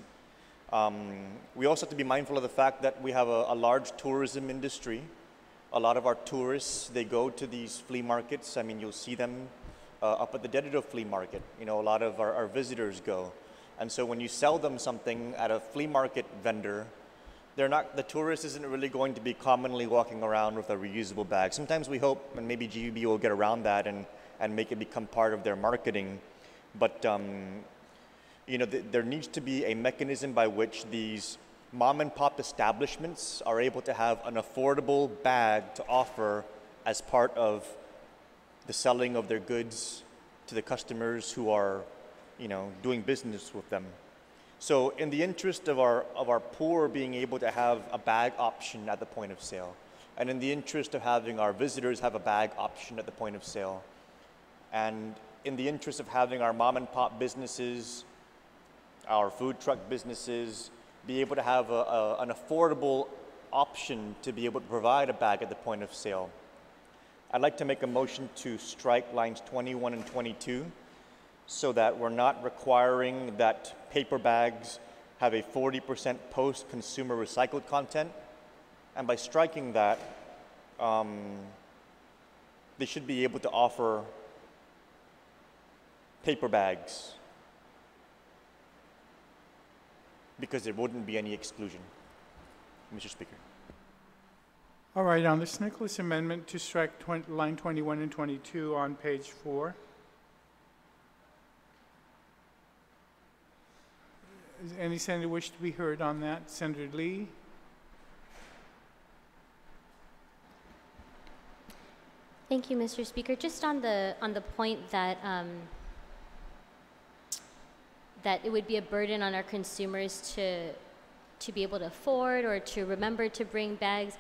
S9: We also have to be mindful of the fact that we have a large tourism industry. A lot of our tourists, they go to these flea markets. I mean, you'll see them up at the Dedito flea market. You know, a lot of our visitors go. And so when you sell them something at a flea market vendor, the tourist isn't really going to be commonly walking around with a reusable bag. Sometimes we hope, and maybe GUB will get around that and make it become part of their marketing. But you know, there needs to be a mechanism by which these mom and pop establishments are able to have an affordable bag to offer as part of the selling of their goods to the customers who are, you know, doing business with them. So in the interest of our poor being able to have a bag option at the point of sale, and in the interest of having our visitors have a bag option at the point of sale, and in the interest of having our mom and pop businesses our food truck businesses be able to have an affordable option to be able to provide a bag at the point of sale. I'd like to make a motion to strike lines 21 and 22 so that we're not requiring that paper bags have a 40% post-consumer recycled content. And by striking that, they should be able to offer paper bags because there wouldn't be any exclusion, Mr. Speaker.
S1: All right, on this Nicholas amendment to strike line 21 and 22 on page 4. Does any senator wish to be heard on that? Senator Lee?
S6: Thank you, Mr. Speaker. Just on the point that that it would be a burden on our consumers to be able to afford or to remember to bring bags.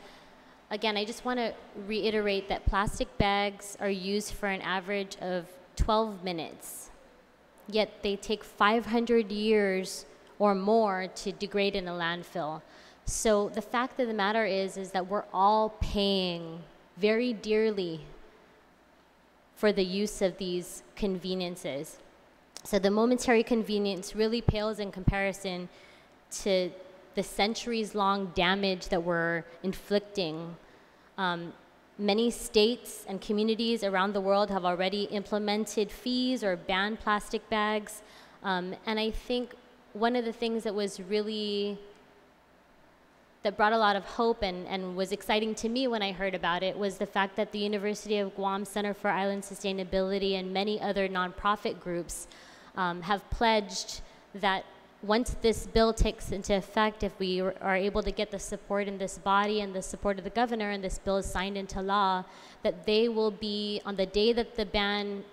S6: Again, I just want to reiterate that plastic bags are used for an average of 12 minutes, yet they take 500 years or more to degrade in a landfill. So the fact of the matter is that we're all paying very dearly for the use of these conveniences. So the momentary convenience really pales in comparison to the centuries-long damage that we're inflicting. Many states and communities around the world have already implemented fees or banned plastic bags. And I think one of the things that was really, that brought a lot of hope and was exciting to me when I heard about it was the fact that the University of Guam Center for Island Sustainability and many other nonprofit groups have pledged that once this bill takes into effect, if we are able to get the support in this body and the support of the governor and this bill is signed into law, that they will be, on the day that the ban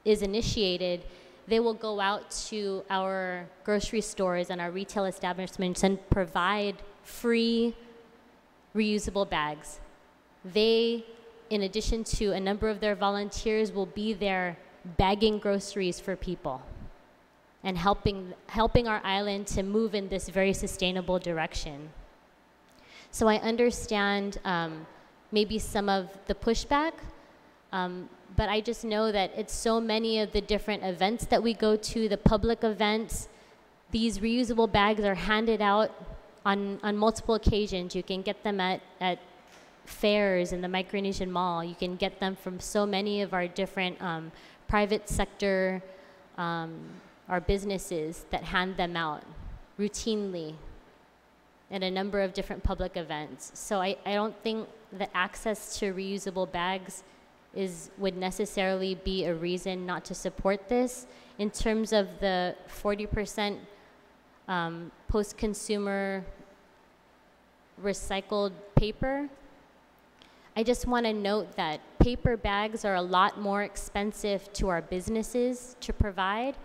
S6: is initiated, they will go out to our grocery stores and our retail establishments and provide free reusable bags. They, in addition to a number of their volunteers, will be there bagging groceries for people and helping our island to move in this very sustainable direction. So I understand maybe some of the pushback, but I just know that it's so many of the different events that we go to, the public events, these reusable bags are handed out on multiple occasions. You can get them at fairs in the Micronesian Mall. You can get them from so many of our different private sector our businesses that hand them out routinely at a number of different public events. So I don't think that access to reusable bags would necessarily be a reason not to support this. In terms of the 40% post-consumer recycled paper, I just want to note that paper bags are a lot more expensive to our businesses to provide.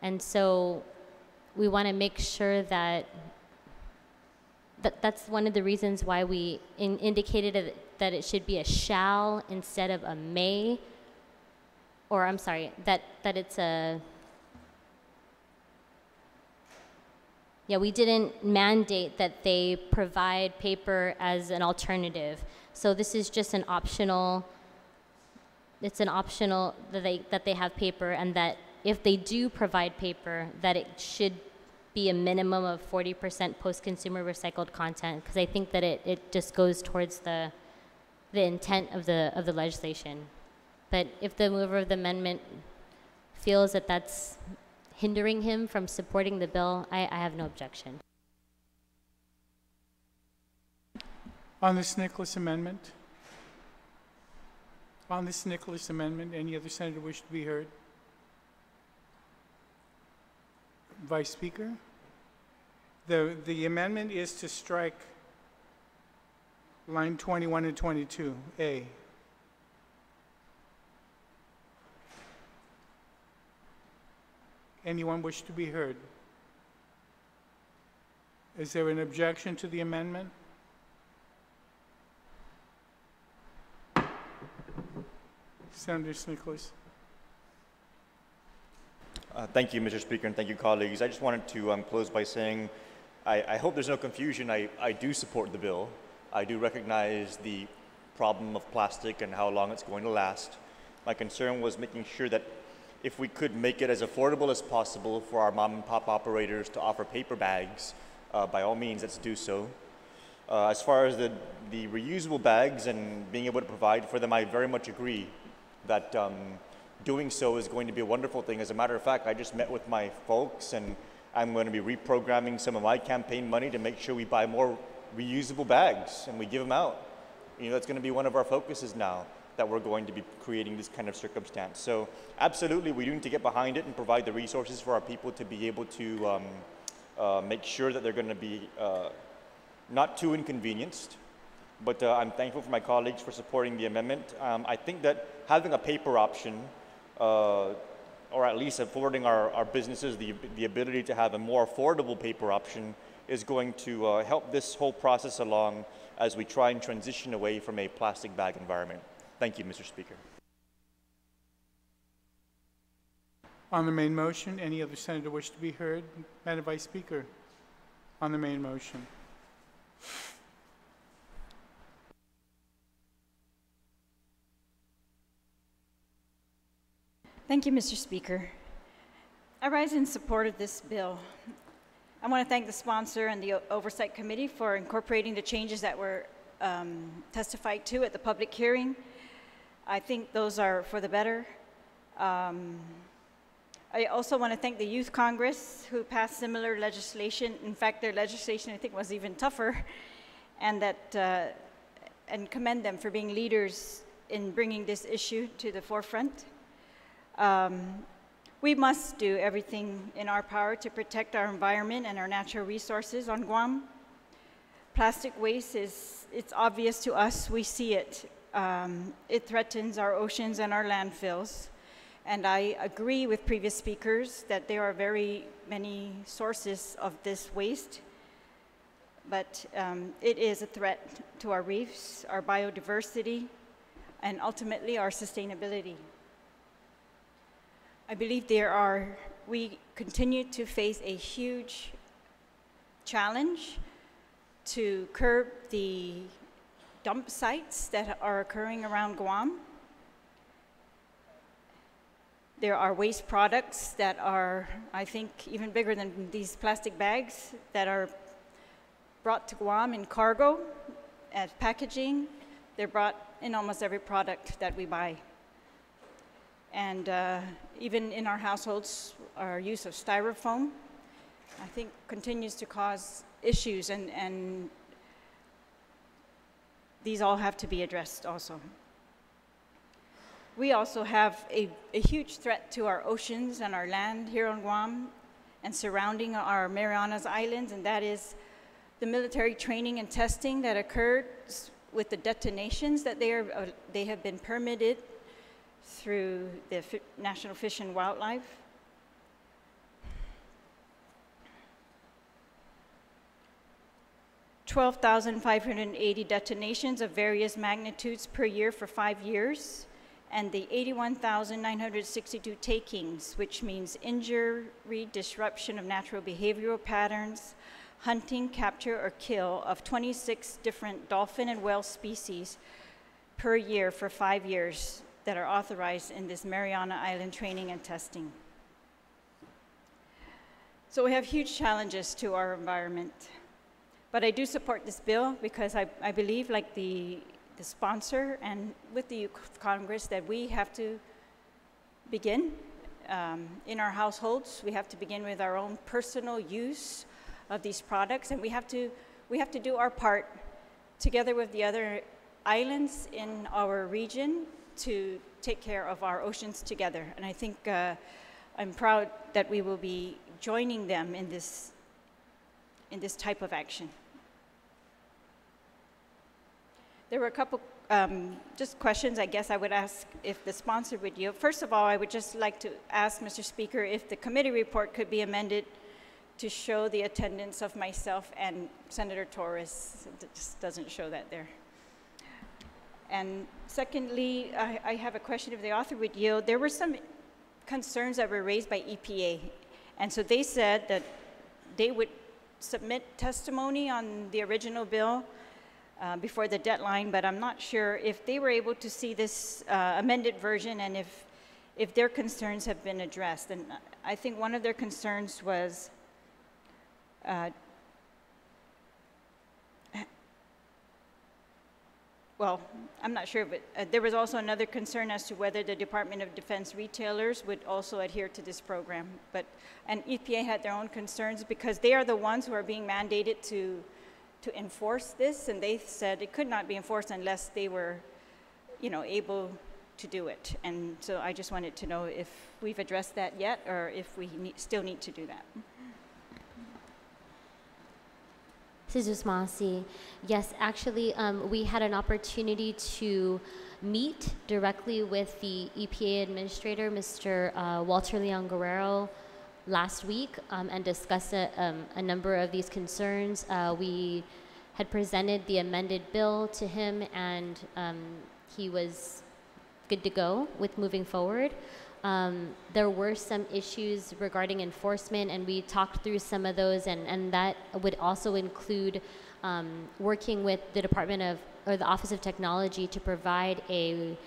S6: And so we want to make sure that that's one of the reasons why we indicated that it should be a shall instead of a may, or I'm sorry, that it's a, yeah, we didn't mandate that they provide paper as an alternative. So this is just an optional, it's an optional that they have paper, and that if they do provide paper, that it should be a minimum of 40% post-consumer recycled content, because I think that it just goes towards the intent of the legislation. But if the mover of the amendment feels that that's hindering him from supporting the bill, I have no objection.
S1: On this Nicholas amendment? On this Nicholas amendment, any other senator wish to be heard? Vice Speaker? The amendment is to strike line 21 and 22A. Anyone wish to be heard? Is there an objection to the amendment? Senator Nicholas.
S9: Thank you, Mr. Speaker, and thank you, colleagues. I just wanted to close by saying I hope there's no confusion. I do support the bill. I do recognize the problem of plastic and how long it's going to last. My concern was making sure that if we could make it as affordable as possible for our mom and pop operators to offer paper bags, by all means, let's do so. As far as the reusable bags and being able to provide for them, I very much agree that doing so is going to be a wonderful thing. As a matter of fact, I just met with my folks, and I'm going to be reprogramming some of my campaign money to make sure we buy more reusable bags and we give them out. You know, that's going to be one of our focuses now, that we're going to be creating this kind of circumstance. So absolutely, we do need to get behind it and provide the resources for our people to be able to make sure that they're going to be not too inconvenienced. But I'm thankful for my colleagues for supporting the amendment. I think that having a paper option, or at least affording our businesses the ability to have a more affordable paper option, is going to help this whole process along as we try and transition away from a plastic bag environment. Thank you, Mr. Speaker.
S1: On the main motion, any other senator wish to be heard? Madam Vice Speaker, on the main motion.
S4: Thank you, Mr. Speaker. I rise in support of this bill. I want to thank the sponsor and the Oversight Committee for incorporating the changes that were testified to at the public hearing. I think those are for the better. I also want to thank the Youth Congress who passed similar legislation. In fact, their legislation I think was even tougher, and commend them for being leaders in bringing this issue to the forefront. We must do everything in our power to protect our environment and our natural resources on Guam. Plastic waste it's obvious to us, we see it. It threatens our oceans and our landfills. And I agree with previous speakers that there are very many sources of this waste, but it is a threat to our reefs, our biodiversity, and ultimately our sustainability. I believe we continue to face a huge challenge to curb the dump sites that are occurring around Guam. There are waste products that are, I think, even bigger than these plastic bags that are brought to Guam in cargo as packaging. They're brought in almost every product that we buy. And even in our households, our use of styrofoam, I think, continues to cause issues, and these all have to be addressed also. We also have a huge threat to our oceans and our land here on Guam and surrounding our Marianas Islands, and that is the military training and testing that occurred with the detonations that they have been permitted through the National Fish and Wildlife. $12,580 detonations of various magnitudes per year for 5 years, and the 81,962 takings, which means injury, disruption of natural behavioral patterns, hunting, capture, or kill of 26 different dolphin and whale species per year for 5 years that are authorized in this Mariana Island training and testing. So we have huge challenges to our environment. But I do support this bill because I believe, like the sponsor and with the Youth Congress, that we have to begin in our households. We have to begin with our own personal use of these products, and we have to do our part together with the other islands in our region to take care of our oceans together. And I think I'm proud that we will be joining them in this type of action. There were a couple just questions I guess I would ask if the sponsor would yield. First of all, I would just like to ask Mr. Speaker if the committee report could be amended to show the attendance of myself and Senator Torres. It just doesn't show that there. And secondly, I have a question if the author would yield. There were some concerns that were raised by EPA. And so they said that they would submit testimony on the original bill before the deadline, but I'm not sure if they were able to see this amended version and if their concerns have been addressed. And I think one of their concerns was well, I'm not sure, but there was also another concern as to whether the Department of Defense retailers would also adhere to this program. And EPA had their own concerns because they are the ones who are being mandated to enforce this, and they said it could not be enforced unless they were, able to do it. And so I just wanted to know if we've addressed that yet, or if we still need to do that.
S6: Mrs. Masi, yes, actually, we had an opportunity to meet directly with the EPA administrator, Mr. Walter Leon Guerrero, last week and discuss a number of these concerns. We had presented the amended bill to him, and he was good to go with moving forward. There were some issues regarding enforcement, and we talked through some of those, and that would also include working with the the Office of Technology to provide a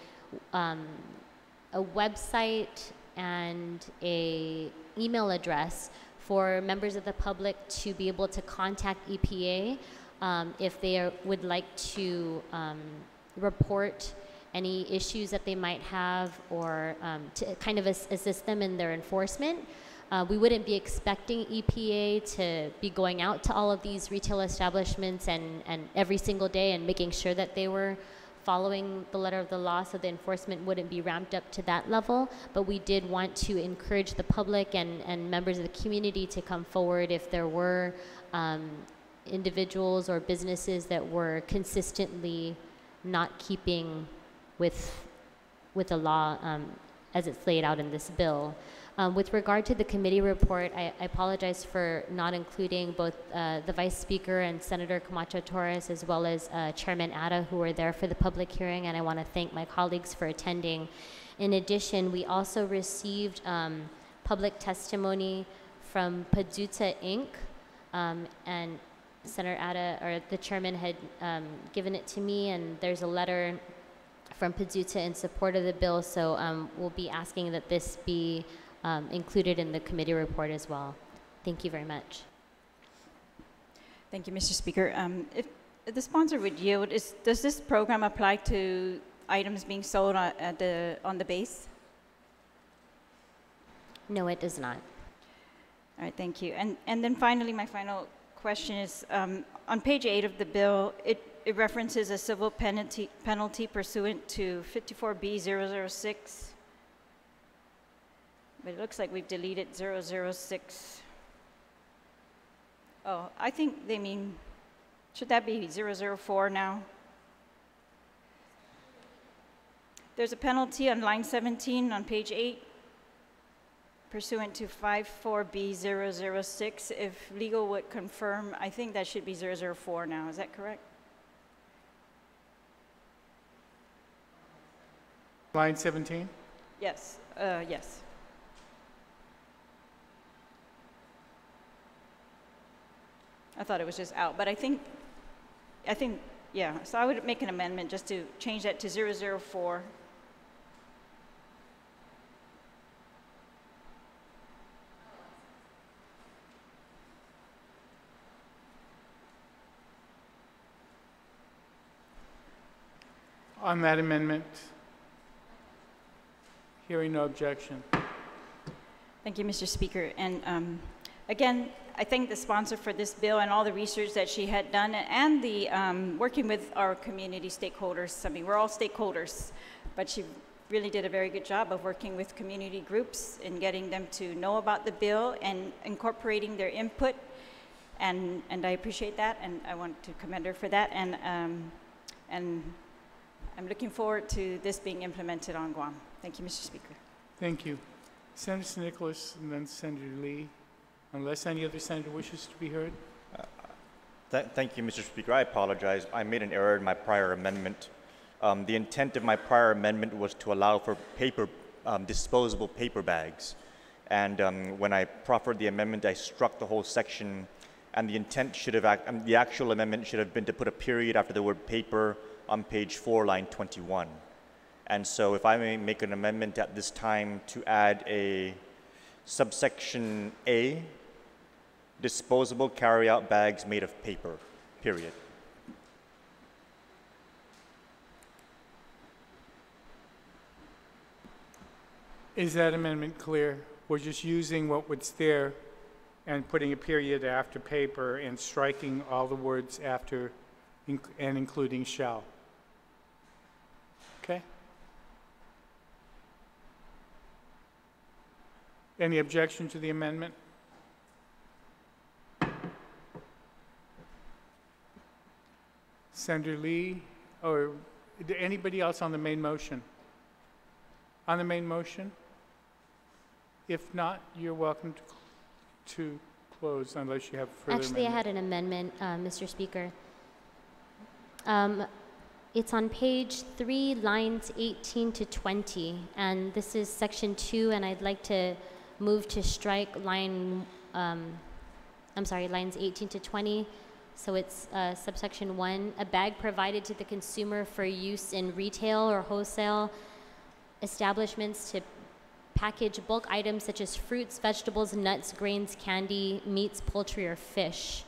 S6: website and a email address for members of the public to be able to contact EPA if they would like to report any issues that they might have, or to kind of assist them in their enforcement. We wouldn't be expecting EPA to be going out to all of these retail establishments and every single day and making sure that they were following the letter of the law, so the enforcement wouldn't be ramped up to that level. But we did want to encourage the public and members of the community to come forward if there were individuals or businesses that were consistently not keeping with the law as it's laid out in this bill. With regard to the committee report, I apologize for not including both the Vice Speaker and Senator Camacho Torres, as well as Chairman Atta, who were there for the public hearing, and I want to thank my colleagues for attending. In addition, we also received public testimony from Paduta Inc., and Senator Atta, or the chairman, had given it to me, and there's a letter from Paduta in support of the bill, so we'll be asking that this be included in the committee report as well. Thank you very much.
S4: Thank you, Mr. Speaker. If the sponsor would yield, does this program apply to items being sold on the base?
S6: No, it does not.
S4: All right, thank you. And then finally, my final question is, on page 8 of the bill, it references a civil penalty pursuant to 54B006. But it looks like we've deleted 006. Oh, I think they mean, should that be 004 now? There's a penalty on line 17 on page 8, pursuant to 54B006. If legal would confirm, I think that should be 004 now. Is that correct?
S1: Line 17?
S4: Yes, yes. I thought it was just out, but I think, yeah. So I would make an amendment just to change that to 004.
S1: On that amendment, hearing no objection.
S4: Thank you, Mr. Speaker. And again, I thank the sponsor for this bill and all the research that she had done, and the working with our community stakeholders. I mean, we're all stakeholders, but she really did a very good job of working with community groups and getting them to know about the bill and incorporating their input. And I appreciate that, and I want to commend her for that. And I'm looking forward to this being implemented on Guam. Thank you, Mr. Speaker.
S1: Thank you. Senator Nicholas and then Senator Lee. Unless any other senator wishes to be heard.
S9: Thank you, Mr. Speaker. I apologize. I made an error in my prior amendment. The intent of my prior amendment was to allow for paper disposable paper bags. And when I proffered the amendment, I struck the whole section, and the intent should have, the actual amendment should have been to put a period after the word paper on page 4, line 21. And so if I may make an amendment at this time to add a subsection A, disposable carry-out bags made of paper, period.
S1: Is that amendment clear? We're just using what was there and putting a period after paper and striking all the words after and including shall. Okay? Any objection to the amendment? Senator Lee, or anybody else on the main motion? On the main motion? If not, you're welcome to close unless you have further
S6: Actually, I had an amendment, Mr. Speaker. It's on page 3, lines 18 to 20, and this is section 2, and I'd like to move to strike lines 18 to 20. So it's subsection 1, a bag provided to the consumer for use in retail or wholesale establishments to package bulk items such as fruits, vegetables, nuts, grains, candy, meats, poultry, or fish.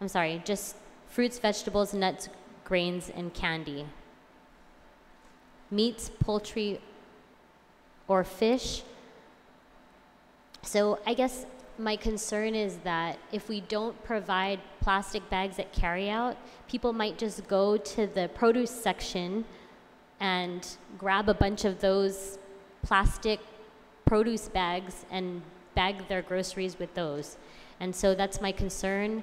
S6: I'm sorry, just fruits, vegetables, nuts, grains, and candy. Meats, poultry, or fish. So I guess my concern is that if we don't provide plastic bags at carryout, people might just go to the produce section and grab a bunch of those plastic produce bags and bag their groceries with those. And so that's my concern.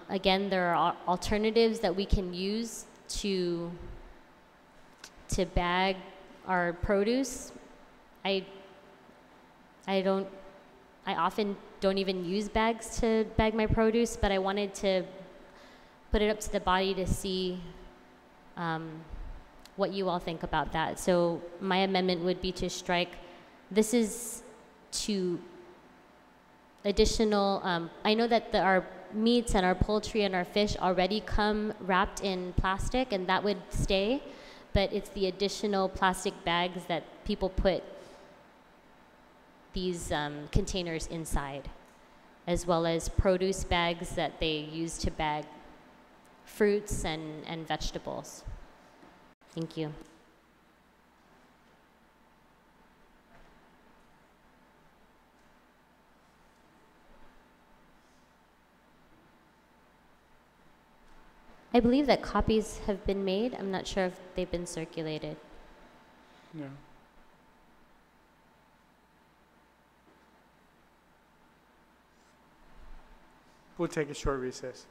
S6: Again, there are alternatives that we can use to bag our produce. I often don't even use bags to bag my produce, but I wanted to put it up to the body to see what you all think about that. So my amendment would be to strike, this is to additional, I know that our meats and our poultry and our fish already come wrapped in plastic, and that would stay, but it's the additional plastic bags that people put these containers inside, as well as produce bags that they use to bag fruits and vegetables. Thank you. I believe that copies have been made. I'm not sure if they've been circulated.
S1: No. We'll take a short recess.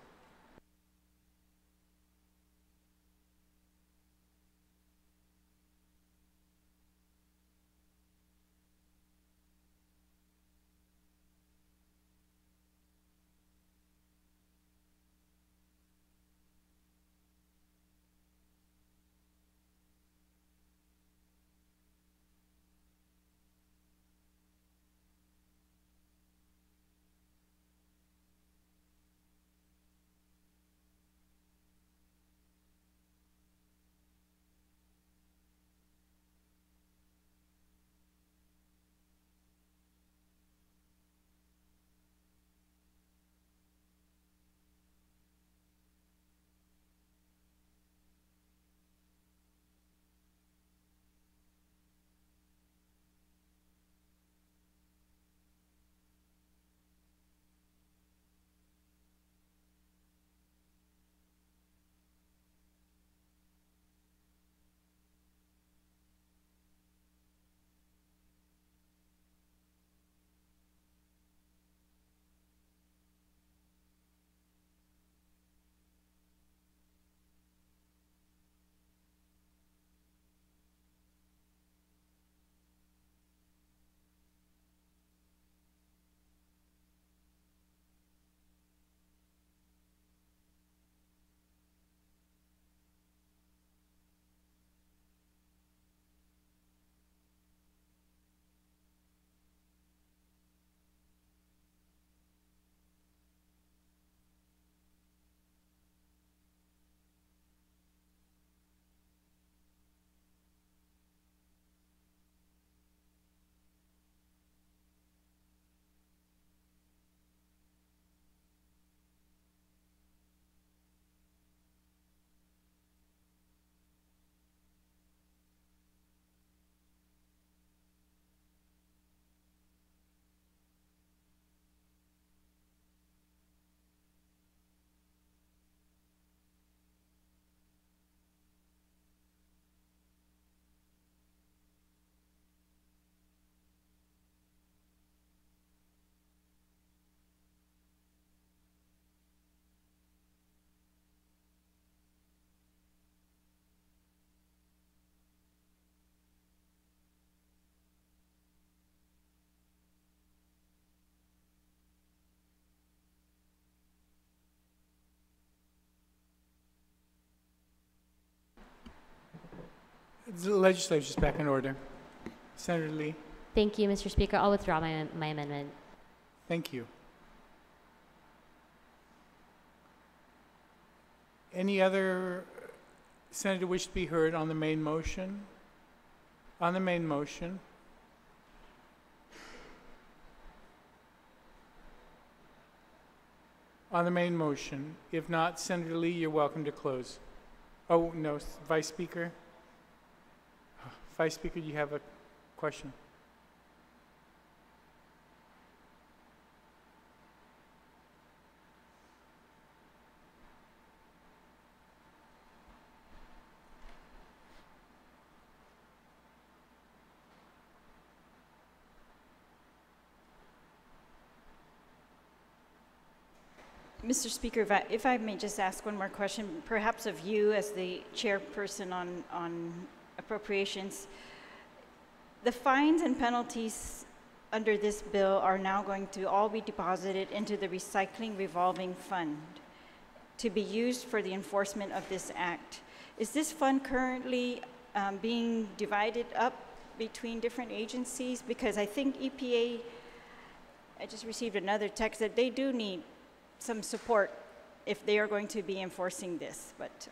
S1: The legislature's back in order. Senator Lee,
S6: Thank you, Mr. Speaker. I'll withdraw my amendment.
S1: thank you. Any other senator wish to be heard on the main motion? On the main motion. On the main motion. If not, Senator Lee, you're welcome to close. Oh, no, Vice Speaker? Vice Speaker, do you have a question?
S4: Mr. Speaker, if I may just ask one more question, perhaps of you as the chairperson on appropriations. The fines and penalties under this bill are now going to all be deposited into the recycling revolving fund to be used for the enforcement of this act. Is this fund currently being divided up between different agencies? Because I think EPA, I just received another text that they do need some support if they are going to be enforcing this. But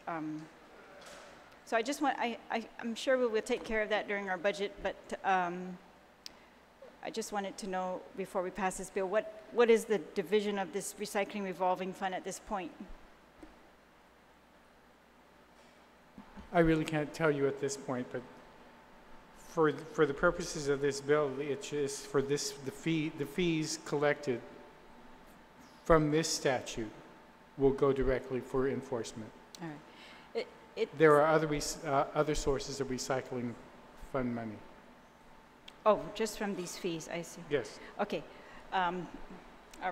S4: so I just want, I'm sure we will take care of that during our budget, but I just wanted to know before we pass this bill, what is the division of this recycling revolving fund at this point?
S1: I really can't tell you at this point, but for the purposes of this bill, it's just for this, the fees collected from this statute will go directly for enforcement.
S4: All right.
S1: There are other sources of recycling fund money.
S4: Oh, just from these fees, I see.
S1: Yes.
S4: Okay. All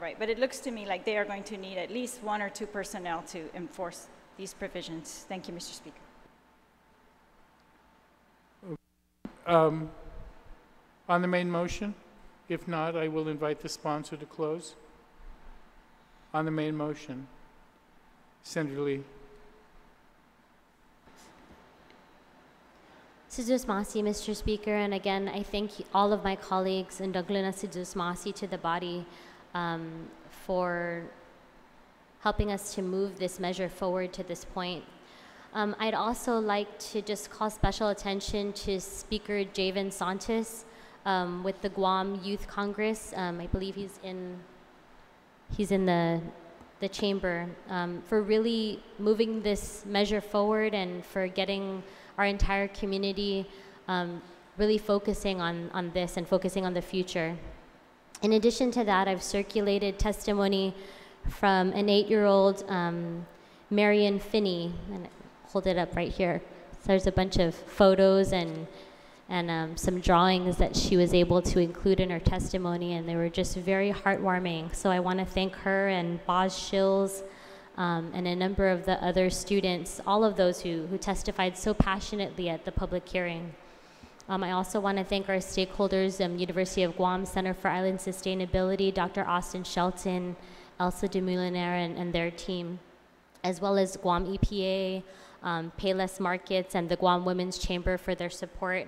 S4: right, but it looks to me like they are going to need at least 1 or 2 personnel to enforce these provisions. Thank you, Mr. Speaker.
S1: On the main motion? If not, I will invite the sponsor to close. On the main motion, Senator Lee.
S6: Sidusmasi, Mr. Speaker, and again, I thank all of my colleagues and Daglina Sidusmasi to the body for helping us to move this measure forward to this point. I'd also like to just call special attention to Speaker Javen Santos with the Guam Youth Congress. I believe he's in the chamber for really moving this measure forward and for getting our entire community really focusing on this and focusing on the future. In addition to that, I've circulated testimony from an 8-year-old Marion Finney, and hold it up right here. So there's a bunch of photos and some drawings that she was able to include in her testimony, and they were just very heartwarming. So I want to thank her and Boz Shills and a number of the other students, all of those who testified so passionately at the public hearing. I also want to thank our stakeholders, University of Guam Center for Island Sustainability, Dr. Austin Shelton, Elsa de Moulinaire and their team, as well as Guam EPA, Payless Markets, and the Guam Women's Chamber for their support.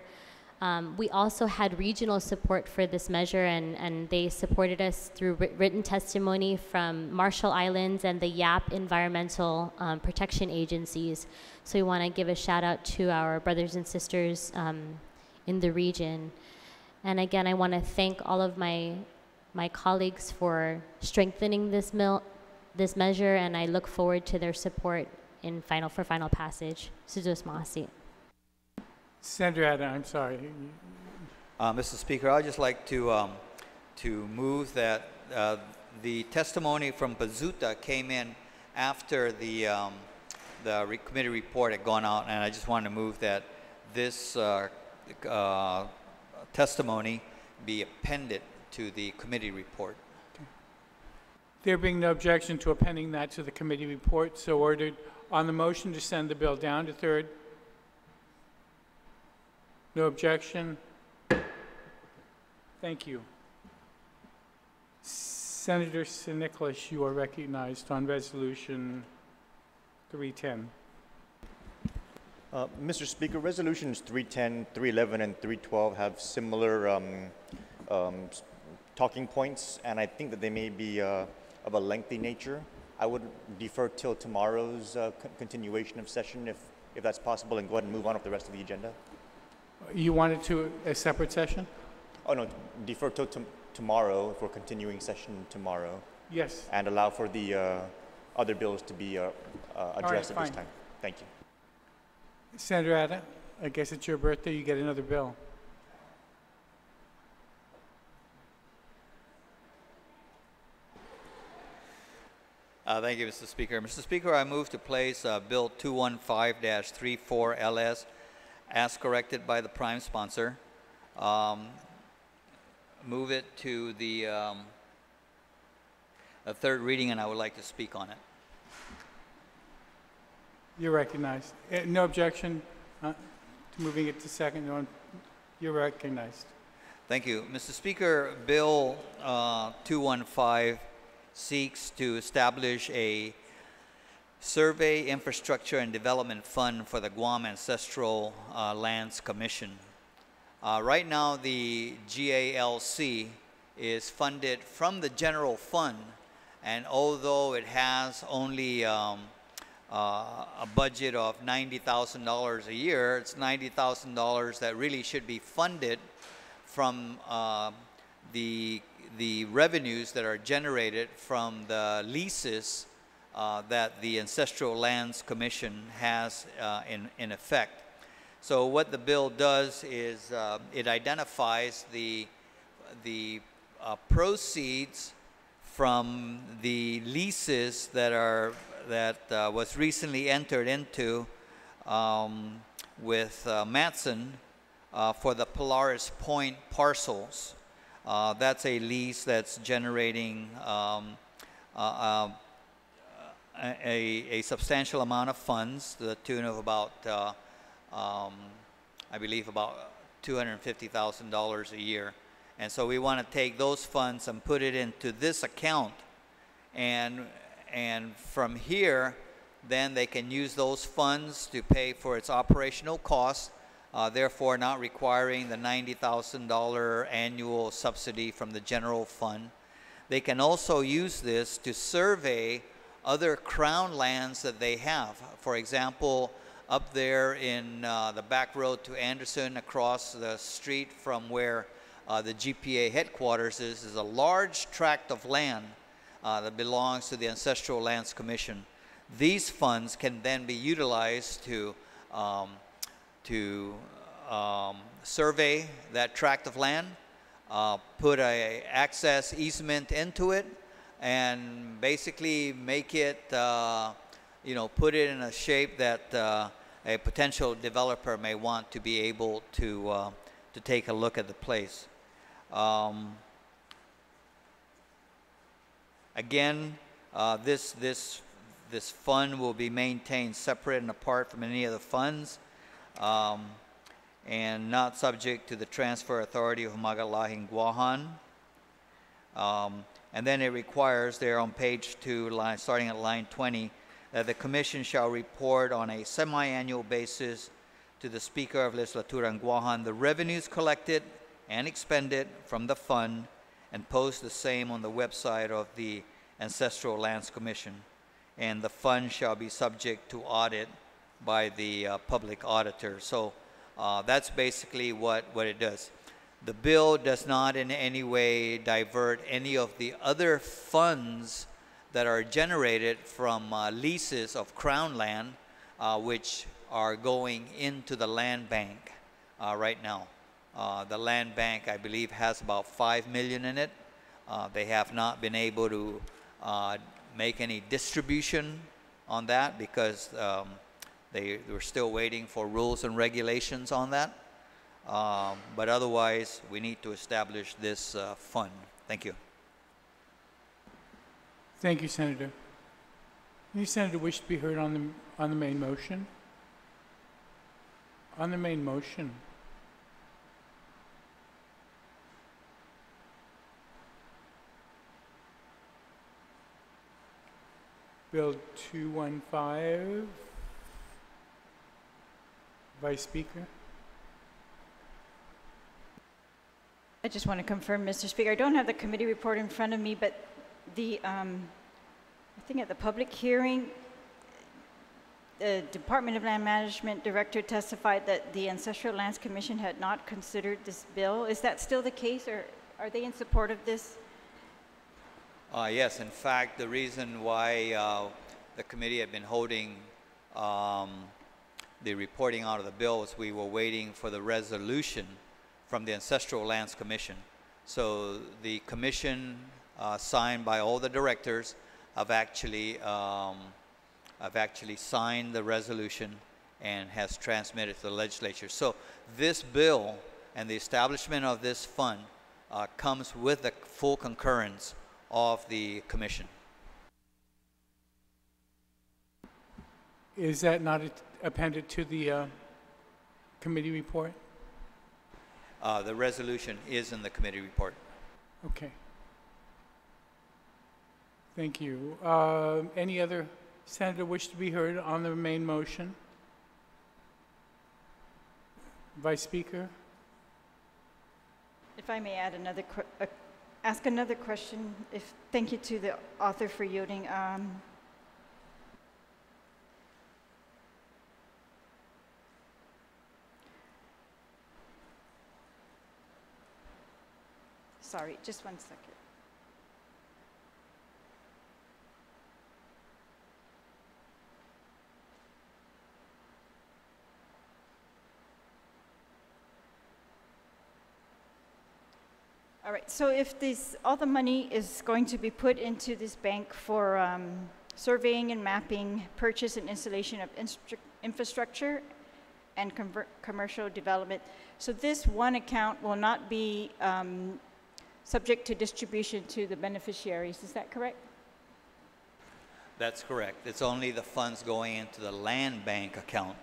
S6: We also had regional support for this measure, and they supported us through written testimony from Marshall Islands and the YAP Environmental Protection Agencies. So we want to give a shout out to our brothers and sisters in the region. And again, I want to thank all of my colleagues for strengthening this measure, and I look forward to their support for final passage. Sidusmasi.
S1: Senator Adam, I'm sorry.
S2: Mr. Speaker, I'd just like to move that the testimony from Bazuta came in after the committee report had gone out, and I just wanted to move that this testimony be appended to the committee report.
S1: There being no objection to appending that to the committee report, so ordered. On the motion to send the bill down to third? No objection? Thank you. Senator St. Nicholas, you are recognized on Resolution 310.
S9: Mr. Speaker, resolutions 310, 311, and 312 have similar talking points, and I think that they may be of a lengthy nature. I would defer till tomorrow's continuation of session if that's possible, and go ahead and move on with the rest of the agenda.
S1: You wanted to a separate session?
S9: Oh, no, defer till tomorrow for continuing session tomorrow,
S1: Yes.
S9: and allow for the other bills to be addressed at this
S1: fine.
S9: time. Thank you.
S1: Senator Ada, I guess it's your birthday, you get another bill.
S2: Thank you, Mr. Speaker. Mr. Speaker, I move to place Bill 215-34 LS as corrected by the prime sponsor. Move it to the third reading, and I would like to speak on it.
S1: You're recognized. No objection to moving it to second. No, you're recognized.
S2: Thank you. Mr. Speaker, Bill 215 seeks to establish a Survey, Infrastructure, and Development Fund for the Guam Ancestral Lands Commission. Right now, the GALC is funded from the general fund, and although it has only a budget of $90,000 a year, it's $90,000 that really should be funded from the revenues that are generated from the leases that the Ancestral Lands Commission has in effect. So what the bill does is it identifies the proceeds from the leases that was recently entered into with Matson for the Polaris Point parcels. That's a lease that's generating a substantial amount of funds to the tune of about, I believe, about $250,000 a year. And so we want to take those funds and put it into this account. And from here, then they can use those funds to pay for its operational costs, therefore not requiring the $90,000 annual subsidy from the general fund. They can also use this to survey other Crown lands that they have. For example, up there in the back road to Anderson, across the street from where the GPA headquarters is a large tract of land that belongs to the Ancestral Lands Commission. These funds can then be utilized to survey that tract of land, put a access easement into it, and basically make it, put it in a shape that a potential developer may want to be able to take a look at the place. Again, this fund will be maintained separate and apart from any other funds, and not subject to the transfer authority of Humagalahin Guahan. And then it requires there on page 2, starting at line 20, that the Commission shall report on a semi-annual basis to the Speaker of Legislature in Guahan the revenues collected and expended from the fund, and post the same on the website of the Ancestral Lands Commission. And the fund shall be subject to audit by the public auditor. So that's basically what it does. The bill does not in any way divert any of the other funds that are generated from leases of Crown land, which are going into the land bank right now. The land bank, I believe, has about $5 million in it. They have not been able to make any distribution on that because they were still waiting for rules and regulations on that. But otherwise, we need to establish this fund. Thank you.
S1: Thank you, Senator. Any senator wish to be heard on the main motion? On the main motion. Bill 215. Vice Speaker?
S4: I just want to confirm, Mr. Speaker, I don't have the committee report in front of me, but the, I think at the public hearing, the Department of Land Management Director testified that the Ancestral Lands Commission had not considered this bill. Is that still the case, or are they in support of this?
S2: Yes, in fact, the reason why the committee had been holding the reporting out of the bill is we were waiting for the resolution from the Ancestral Lands Commission. So the commission, signed by all the directors, have actually signed the resolution and has transmitted to the legislature. So this bill and the establishment of this fund comes with the full concurrence of the commission.
S1: Is that not appended to the committee report?
S2: The resolution is in the committee report.
S1: Okay. Thank you. Any other senator wish to be heard on the main motion? Vice Speaker?
S4: If I may add another, ask another question, thank you to the author for yielding. Sorry, just 1 second. All right, so if all the money is going to be put into this bank for surveying and mapping, purchase and installation of infrastructure and commercial development, so this one account will not be subject to distribution to the beneficiaries, is that correct?
S2: That's correct. It's only the funds going into the land bank account.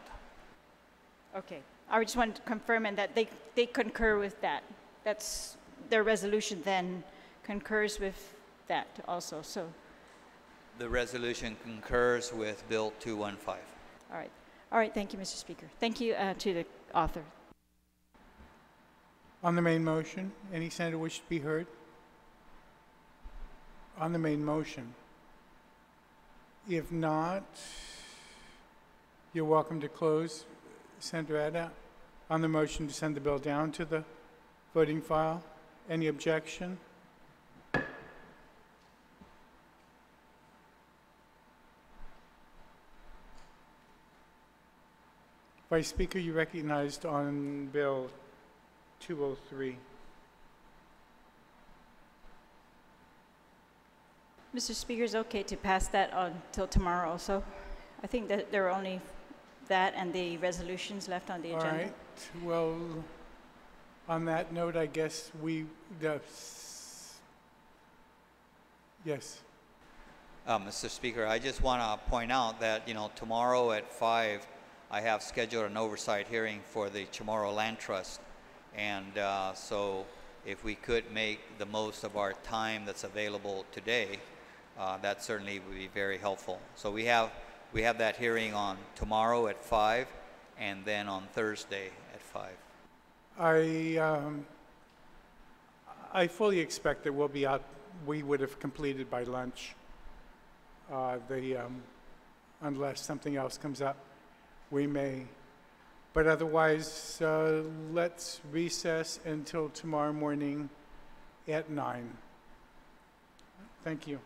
S4: Okay, I just wanted to confirm and that they concur with that. That's their resolution then concurs with that also, so.
S2: The resolution concurs with Bill 215.
S4: All right, thank you, Mr. Speaker. Thank you to the author.
S1: On the main motion, any senator wish to be heard? On the main motion? If not, you're welcome to close. Senator Ada, on the motion to send the bill down to the voting file. Any objection? Vice Speaker, you recognized on Bill 203.
S4: Mr. Speaker, is it okay to pass that on till tomorrow also? I think that there are only that and the resolutions left on the agenda.
S1: All right. Well, on that note, I guess yes.
S2: Mr. Speaker, I just want to point out that, tomorrow at 5, I have scheduled an oversight hearing for the Chamorro Land Trust. And so if we could make the most of our time that's available today, that certainly would be very helpful. So we have that hearing on tomorrow at 5 and then on Thursday at 5.
S1: I fully expect that we'll be out. We would have completed by lunch. Unless something else comes up, we may. But otherwise, let's recess until tomorrow morning at 9. Thank you.